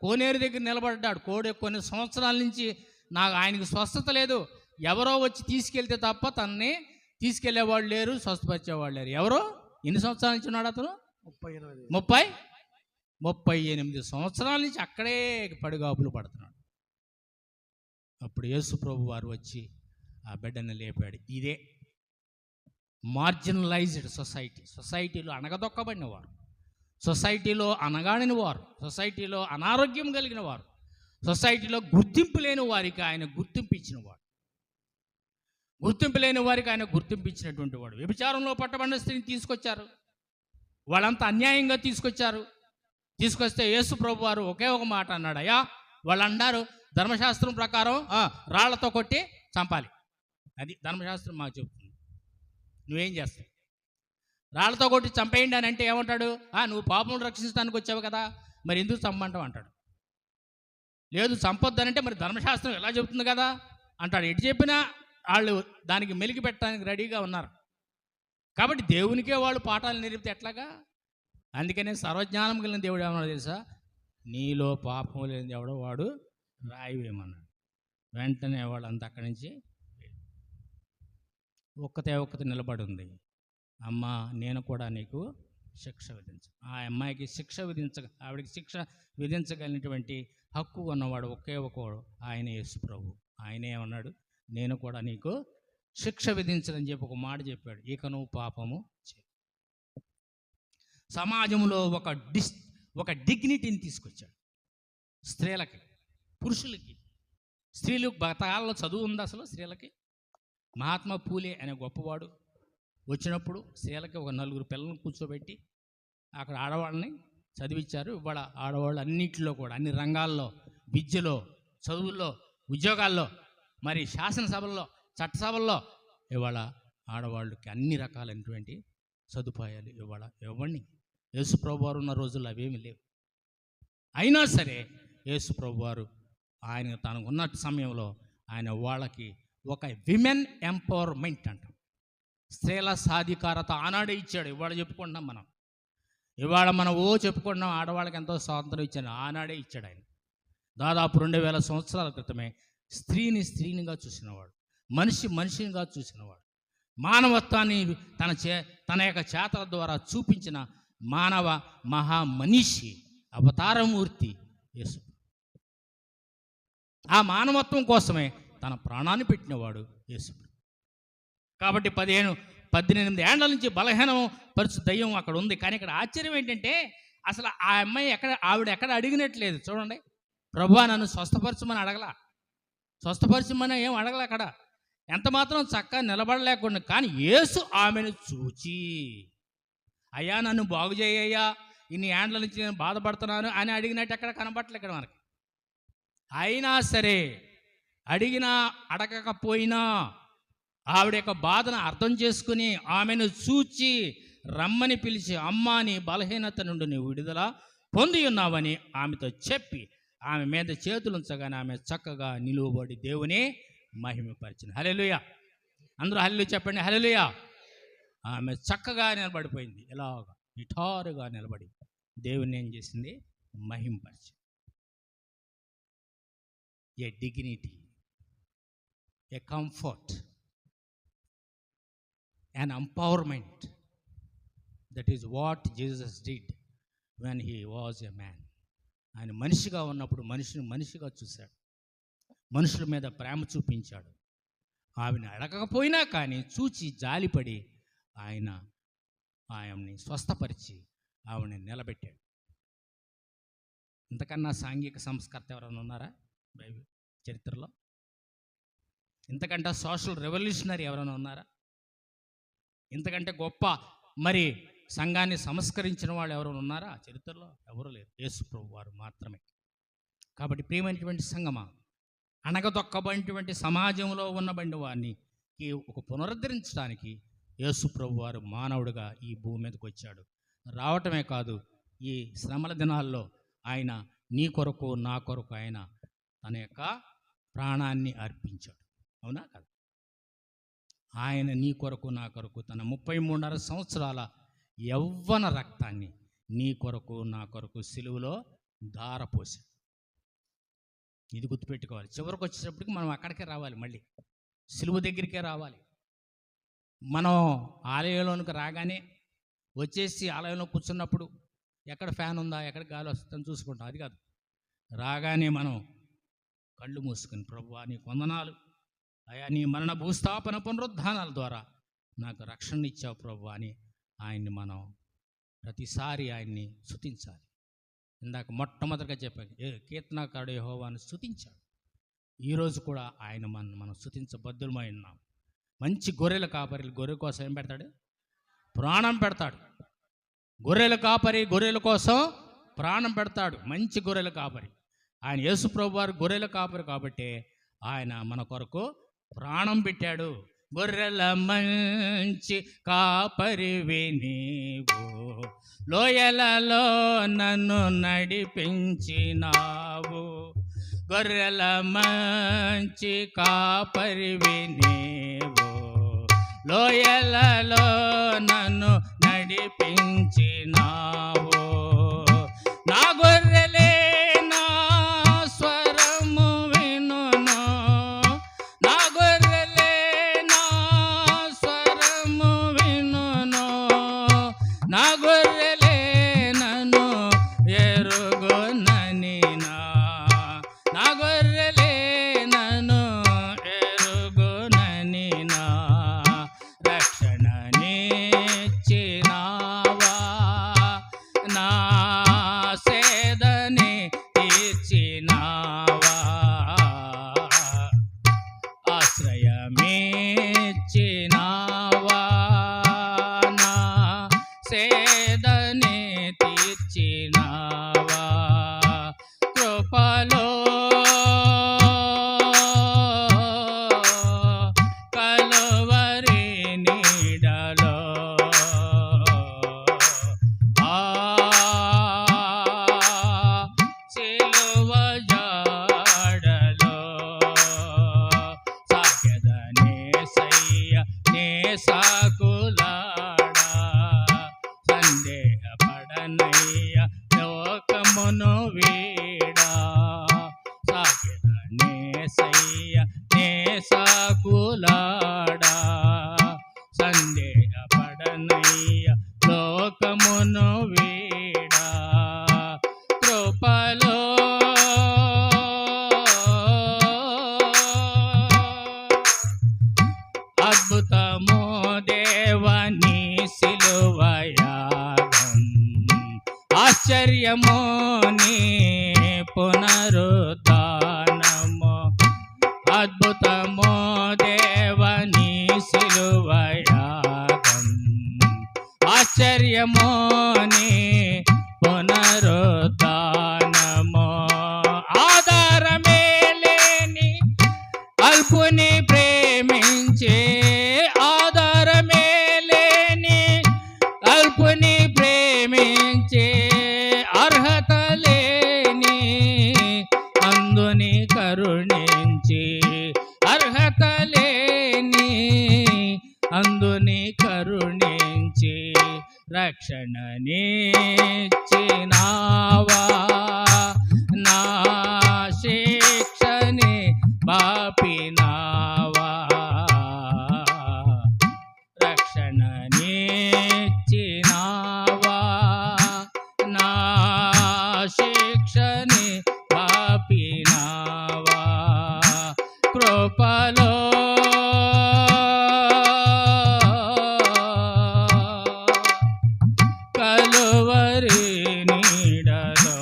కోనేరు దగ్గర నిలబడ్డాడు. కొన్ని సంవత్సరాల నుంచి ఆయనకి స్వస్థత లేదు. ఎవరో వచ్చి తీసుకెళ్తే తప్ప తనని తీసుకెళ్లేవాళ్ళు లేరు, స్వస్థపరిచేవాళ్ళు లేరు. ఎవరో ఎన్ని సంవత్సరాల నుంచి ఉన్నాడు అతను? 38 సంవత్సరాల నుంచి అక్కడే పడిగాపులు పడుతున్నాడు. అప్పుడు యేసు ప్రభు వారు వచ్చి ఆ బిడ్డను లేపాడు. ఇదే మార్జినలైజ్డ్ సొసైటీలో అణగదొక్కబడిన వారు, సొసైటీలో అనగాడిన వారు, సొసైటీలో అనారోగ్యం కలిగిన వారు, సొసైటీలో గుర్తింపు లేని వారికి ఆయన గుర్తింపు ఇచ్చినటువంటి వాడు. వ్యభిచారంలో పట్టబడిన స్త్రీని తీసుకొచ్చారు. వాళ్ళంతా అన్యాయంగా తీసుకొస్తే యేసు ప్రభు వారు ఒకే ఒక మాట అన్నాడు. అయ్యా, వాళ్ళు అన్నారు ధర్మశాస్త్రం ప్రకారం రాళ్లతో కొట్టి చంపాలి, అది ధర్మశాస్త్రం మాకు చెబుతుంది. నువ్వేం చేస్తావు? రాళ్లతో కొట్టి చంపేయండి అని అంటే ఏమంటాడు? నువ్వు పాపమును రక్షించడానికి వచ్చావు కదా, మరి ఎందుకు చంపమంటావు అంటాడు. లేదు, చంపొద్దనంటే మరి ధర్మశాస్త్రం ఎలా చెబుతుంది కదా అంటాడు. ఎటు చెప్పినా వాళ్ళు దానికి మెలికి పెట్టడానికి రెడీగా ఉన్నారు. కాబట్టి దేవునికే వాళ్ళు పాఠాలు నేర్పితే ఎట్లాగా? అందుకనే సర్వజ్ఞానం కలిగిన దేవుడు ఏమన్నాడు తెలుసా? నీలో పాపం లేని ఎవడో వాడు రాయి వేయమన్నాడు. వెంటనే వాళ్ళంతా అక్కడి నుంచి ఒక్కతే నిలబడి ఉంది. అమ్మా, నేను కూడా నీకు శిక్ష ఆ అమ్మాయికి ఆవిడికి శిక్ష విధించగలిగినటువంటి హక్కు ఉన్నవాడు ఒకే ఒకడు ఆయన యేసు ప్రభు. ఆయన ఏమన్నాడు? నేను కూడా నీకు శిక్ష విధించదని చెప్పి ఒక మాట చెప్పాడు. ఇక నువ్వు పాపము చేయి. సమాజంలో ఒక డిగ్నిటీని తీసుకొచ్చాడు స్త్రీలకి, పురుషులకి. స్త్రీలు బతకాలలో చదువు ఉంది అసలు స్త్రీలకి? మహాత్మా పూలే అనే గొప్పవాడు వచ్చినప్పుడు స్త్రీలకి ఒక 4 పిల్లలను కూర్చోబెట్టి అక్కడ ఆడవాళ్ళని చదివించారు. ఇవాళ ఆడవాళ్ళు అన్నింటిలో కూడా, అన్ని రంగాల్లో, విద్యలో, చదువుల్లో, ఉద్యోగాల్లో, మరి శాసనసభల్లో, చట్టసభల్లో ఇవాళ ఆడవాళ్ళకి అన్ని రకాలైనటువంటి సదుపాయాలు ఇవాళ ఇవ్వండి. యేసు ప్రభు వారు ఉన్న రోజుల్లో అవేమీ లేవు. అయినా సరే యేసు ప్రభు వారు ఆయన తనకున్న సమయంలో ఆయన వాళ్ళకి ఒక విమెన్ ఎంపవర్మెంట్ అంటాం, స్త్రీల సాధికారత ఆనాడే ఇచ్చాడు. ఇవాళ చెప్పుకుంటున్నాం మనం, చెప్పుకుంటున్నాం ఆడవాళ్ళకి ఎంతో స్వాతంత్రం ఇచ్చాడు. ఆనాడే ఇచ్చాడు ఆయన. దాదాపు 2000 సంవత్సరాల క్రితమే స్త్రీనిగా చూసినవాడు, మనిషినిగా చూసినవాడు, మానవత్వాన్ని తన యొక్క చేతల ద్వారా చూపించిన మానవ మహామనిషి అవతారమూర్తి యేసు. ఆ మానవత్వం కోసమే తన ప్రాణాన్ని పెట్టినవాడు యేసు. కాబట్టి 18 ఏండ్ల నుంచి బలహీనం పరుచు దయ్యం అక్కడ ఉంది. కానీ ఇక్కడ ఆశ్చర్యం ఏంటంటే అసలు ఆ అమ్మాయి ఆవిడ ఎక్కడ అడిగినట్లేదు. చూడండి, ప్రభువా నన్ను స్వస్థపరచమని ఏం అడగలే. అక్కడ ఎంత మాత్రం చక్కగా నిలబడలేకుండా, కానీ యేసు ఆమెను చూచి, అయ్యా నన్ను బాగు చేయ్యా, ఇన్ని ఏండ్ల నుంచి నేను బాధపడుతున్నాను అని అడిగినట్టు ఎక్కడ కనబట్టలేదు ఇక్కడ మనకి. అయినా సరే అడగకపోయినా ఆవిడ యొక్క బాధను అర్థం చేసుకుని ఆమెను చూచి రమ్మని పిలిచి, అమ్మా నీ బలహీనత నుండి నువ్వు విడుదల పొంది ఉన్నావని ఆమెతో చెప్పి ఆమె మీద చేతులుంచగానే ఆమె చక్కగా నిలువబడి దేవుని మహిమపరిచింది. హల్లెలూయా! అందరూ హల్లెలూయా చెప్పండి. హల్లెలూయా! ఆమె చక్కగా నిలబడిపోయింది. ఇలాగా నిఠారుగా నిలబడి దేవుని ఏం చేసింది? మహింపరిచి. A dignity, a comfort, an empowerment. That is what Jesus did when he was a man. ఆయన మనిషిగా ఉన్నప్పుడు మనిషిని మనిషిగా చూశాడు, మనుషుల మీద ప్రేమ చూపించాడు. ఆమెను అడగకపోయినా కానీ చూచి జాలిపడి ఆయన్ని స్వస్థపరిచి ఆవిడని నిలబెట్టాడు. ఇంతకన్నా సాంఘిక సంస్కర్త ఎవరైనా ఉన్నారా బైబిల్ చరిత్రలో? ఇంతకంటే సోషల్ రెవల్యూషనరీ ఎవరైనా ఉన్నారా? ఇంతకంటే గొప్ప మరి సంఘాన్ని సంస్కరించిన వాళ్ళు ఎవరైనా ఉన్నారా చరిత్రలో? ఎవరు లేరు, యేసు ప్రభు వారు మాత్రమే. కాబట్టి ప్రియమైనటువంటి సంఘమా, అణగదొక్కబడినటువంటి సమాజంలో ఉన్నబండి వారిని ఒక పునరుద్ధరించడానికి యేసు ప్రభు వారు మానవుడిగా ఈ భూమి మీదకి వచ్చాడు. రావటమే కాదు, ఈ శ్రమల దినాల్లో ఆయన నీ కొరకు నా కొరకు ఆయన తన యొక్క ప్రాణాన్ని అర్పించాడు. అవునా కదా? ఆయన నీ కొరకు నా కొరకు తన 33.5 సంవత్సరాల యవ్వన రక్తాన్ని నీ కొరకు నా కొరకు సిలువలో ధారపోసాడు. ఇది గుర్తుపెట్టుకోవాలి. చివరికి వచ్చేటప్పటికి మనం అక్కడికే రావాలి, మళ్ళీ సిలువ దగ్గరికే రావాలి. మనం ఆలయంలోనికి రాగానే వచ్చేసి ఆలయంలో కూర్చున్నప్పుడు ఎక్కడ ఫ్యాన్ ఉందా, ఎక్కడ గాలి వస్తుందని చూసుకుంటాం. అది కాదు. రాగానే మనం కళ్ళు మూసుకుని, ప్రభువా నీకు వందనాలు అయ్యా, నీ మరణ భూస్థాపన పునరుద్ధానాల ద్వారా నాకు రక్షణ ఇచ్చావు ప్రభువా అని ఆయన్ని మనం ప్రతిసారి ఆయన్ని స్తుతించాలి. ఇందాక మొట్టమొదటిగా చెప్పాను, కీర్తనకారుడు యెహోవాను స్తుతించాడు. ఈరోజు కూడా ఆయన మనం స్తుతించబద్దులమై ఉన్నాం. మంచి గొర్రెల కాపరి గొర్రెల కోసం ఏం పెడతాడు? ప్రాణం పెడతాడు. గొర్రెల కాపరి గొర్రెల కోసం ప్రాణం పెడతాడు. మంచి గొర్రెల కాపరి ఆయన యేసు ప్రభు వారు గొర్రెల కాపరి కాబట్టి ఆయన మన కొరకు ప్రాణం పెట్టాడు. గొర్రెల మంచి కాపరివి నీవు, లోయలలో నన్ను నడిపించినావు. గొర్రెల మంచి కాపరివి నీవు, లోయలలో నన్ను నడిపించినావు. నా గొర్రెలే నా స్వరము వినును, నా గొర్రెలే నా స్వరము వినును, నా గొర్రెలే నన్ను ఎరుగునని, నా గొర్రెలే నన్ను ఎరుగునని, రక్షణనిచ్చినావా, నా సేదని తీర్చినావా, ఆశ్రయమిచ్చినావా, నా సేదని తీర్చినావా. కృపలో కలువరి నీడలో సిలువ జాడలో సాగెదనే సయ్య నే సాకులాడా, సందేహపడనయ్య లోకమును వీడా, సాగెదనే సయ్య నే సాకులాడా, సందేహపడనయ్య లోకమును వీడా. కృపలో అద్భుతము దేవని సిలువ యాగం, ఆశ్చర్యము నీ పునరుద్ధానము. అద్భుతము దేవని సిలువ యాగం, ఆశ్చర్యము నీ పునరుద్ధానము. ఆధారమే లేని అల్పుని ప్రేమించే, ఆధారమే లేని అల్పుని ప్రేమించే, అర్హత లేని అందుని కరుణించి, అర్హత లేని అందుని కరుణించి, నీచినావా నా శిక్షని బాపినావా రక్షణ నీచినావా నా శిక్షని బాపినావా కృపలో కలువరి నీడలో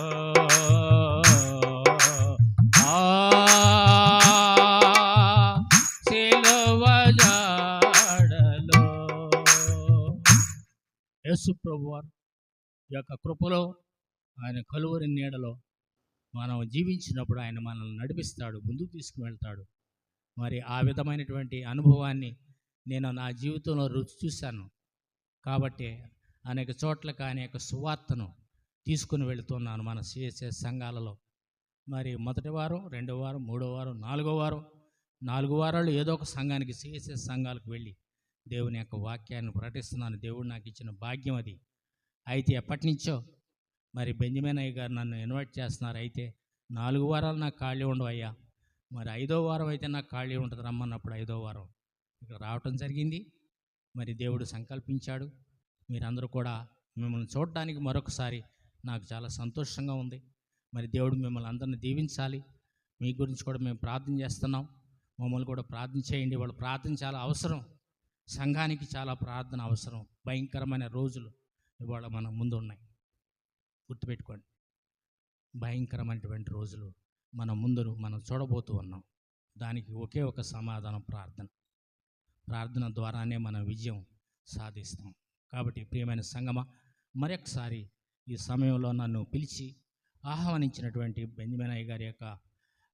సిలువ జాడలో యేసు ప్రభువారు ఈ యొక్క కృపలో ఆయన కలువరి నీడలో మనం జీవించినప్పుడు ఆయన మనల్ని నడిపిస్తాడు, ముందుకు తీసుకువెళ్తాడు. మరి ఆ విధమైనటువంటి అనుభవాన్ని నేను నా జీవితంలో రుచి చూశాను. కాబట్టి అనేక చోట్లకి అనేక సువార్తను తీసుకుని వెళుతున్నాను మన సిఎస్ఎస్ సంఘాలలో. మరి మొదటి వారం, రెండో వారం, మూడో వారం, నాలుగో వారం, 4 వారాలు ఏదో ఒక సంఘానికి సిఎస్ఎస్ సంఘాలకు వెళ్ళి దేవుని యొక్క వాక్యాన్ని ప్రకటిస్తున్నాను. దేవుడు నాకు ఇచ్చిన భాగ్యం అది. అయితే ఎప్పటి నుంచో మరి బెంజమిన్ అయ్య గారు నన్ను ఇన్వైట్ చేస్తున్నారు. అయితే 4 వారాలు నాకు ఖాళీ ఉండవు అయ్యా, మరి 5వ వారం అయితే నాకు ఖాళీ ఉంటుంది రమ్మన్నప్పుడు 5వ వారం ఇక్కడ రావటం జరిగింది. మరి దేవుడు సంకల్పించాడు. మీరందరూ కూడా మిమ్మల్ని చూడడానికి మరొకసారి నాకు చాలా సంతోషంగా ఉంది. మరి దేవుడు మిమ్మల్ని అందరిని దీవించాలి. మీ గురించి కూడా మేము ప్రార్థన చేస్తున్నాం. మమ్మల్ని కూడా ప్రార్థన చేయండి. వాళ్ళ ప్రార్థన చాలా అవసరం, సంఘానికి చాలా ప్రార్థన అవసరం. భయంకరమైన రోజులు ఇవాళ మన ముందు ఉన్నాయి, గుర్తుపెట్టుకోండి. భయంకరమైనటువంటి రోజులు మన ముందు మనం చూడబోతూ ఉన్నాం. దానికి ఒకే ఒక సమాధానం ప్రార్థన. ప్రార్థన ద్వారానే మనం విజయం సాధిస్తాం. కాబట్టి ప్రియమైన సంగమా, మరొకసారి ఈ సమయంలో నన్ను పిలిచి ఆహ్వానించినటువంటి బెంజమిన్ అయ్య గారి యొక్క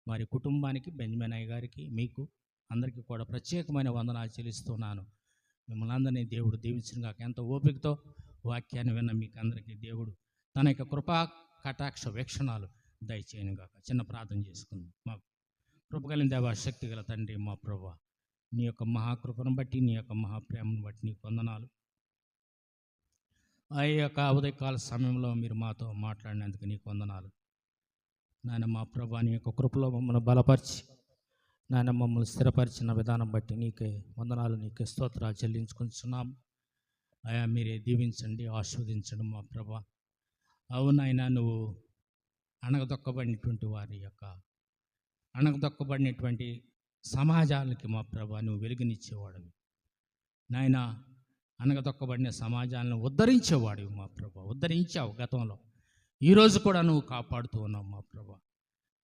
మరి కుటుంబానికి, బెంజమిన్ అయ్య గారికి, మీకు అందరికీ కూడా ప్రత్యేకమైన వందనాలు చెల్లిస్తున్నాను. మిమ్మల్ని అందరినీ దేవుడు దీవించును గాక. ఎంత ఓపికతో వాక్యాన్ని విన్న మీకు అందరికీ దేవుడు తన యొక్క కృపా కటాక్ష వీక్షణాలు దయచేయను గాక. చిన్న ప్రార్థన చేసుకుందాం. మా కృప కలిగిన దేవా, శక్తి గల తండ్రి, మా ప్రభువా, నీ యొక్క మహాకృపను బట్టి, నీ యొక్క మహాప్రేమను బట్టి నీకు వందనాలు. ఆ యొక్క ఉదయకాల సమయంలో మీరు మాతో మాట్లాడినందుకు నీకు వందనాలు. నాయన మా ప్రభువా, నీ యొక్క కృపలో మమ్మల్ని బలపరిచి, నాయన మమ్మల్ని స్థిరపరిచిన విధానం బట్టి నీకే వందనాలు, నీకే స్తోత్రాలు చెల్లించుకుంటున్నాం. అయా మీరే దీవించండి, ఆస్వాదించండి మా ప్రభువా. అవునైనా నువ్వు అణగదొక్కబడినటువంటి వారి యొక్క అణగదొక్కబడినటువంటి సమాజాలకి మా ప్రభువా నువ్వు వెలుగునిచ్చేవాడివి నాయన. అణగదొక్కబడిన సమాజాలను ఉద్ధరించేవాడివి మా ప్రభువా. ఉద్ధరించావు గతంలో, ఈరోజు కూడా నువ్వు కాపాడుతూ ఉన్నావు మా ప్రభువా.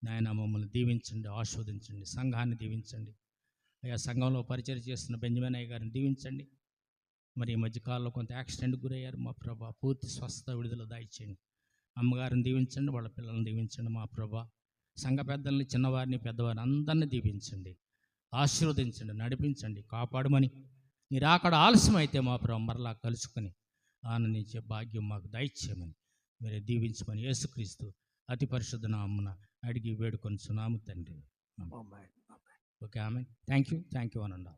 నాయన మమ్మల్ని దీవించండి, ఆస్వాదించండి, సంఘాన్ని దీవించండి. అయ్యా సంఘంలో పరిచయం చేస్తున్న బెంజమిన్ అయ్య గారిని దీవించండి. మరి ఈ మధ్యకాలంలో కొంత యాక్సిడెంట్ గురయ్యారు మా ప్రభువా, పూర్తి స్వస్థత విడుదల దయచేయండి. అమ్మగారిని దీవించండి, వాళ్ళ పిల్లల్ని దీవించండి మా ప్రభువా. సంఘ పెద్దల్ని, చిన్నవారిని, పెద్దవారిని అందరినీ దీవించండి, ఆశీర్వదించండి, నడిపించండి, కాపాడమని. మీరు అక్కడ ఆలస్యం అయితే మా ప్రభు మరలా కలుసుకొని ఆనందించే భాగ్యం మాకు దయచేయమని మీరే దీవించమని యేసుక్రీస్తు అతి పరిశుద్ధ నామమున అడిగి వేడుకొనుచున్నాము తండ్రి. Okay, amen. థ్యాంక్ యూ అనండి.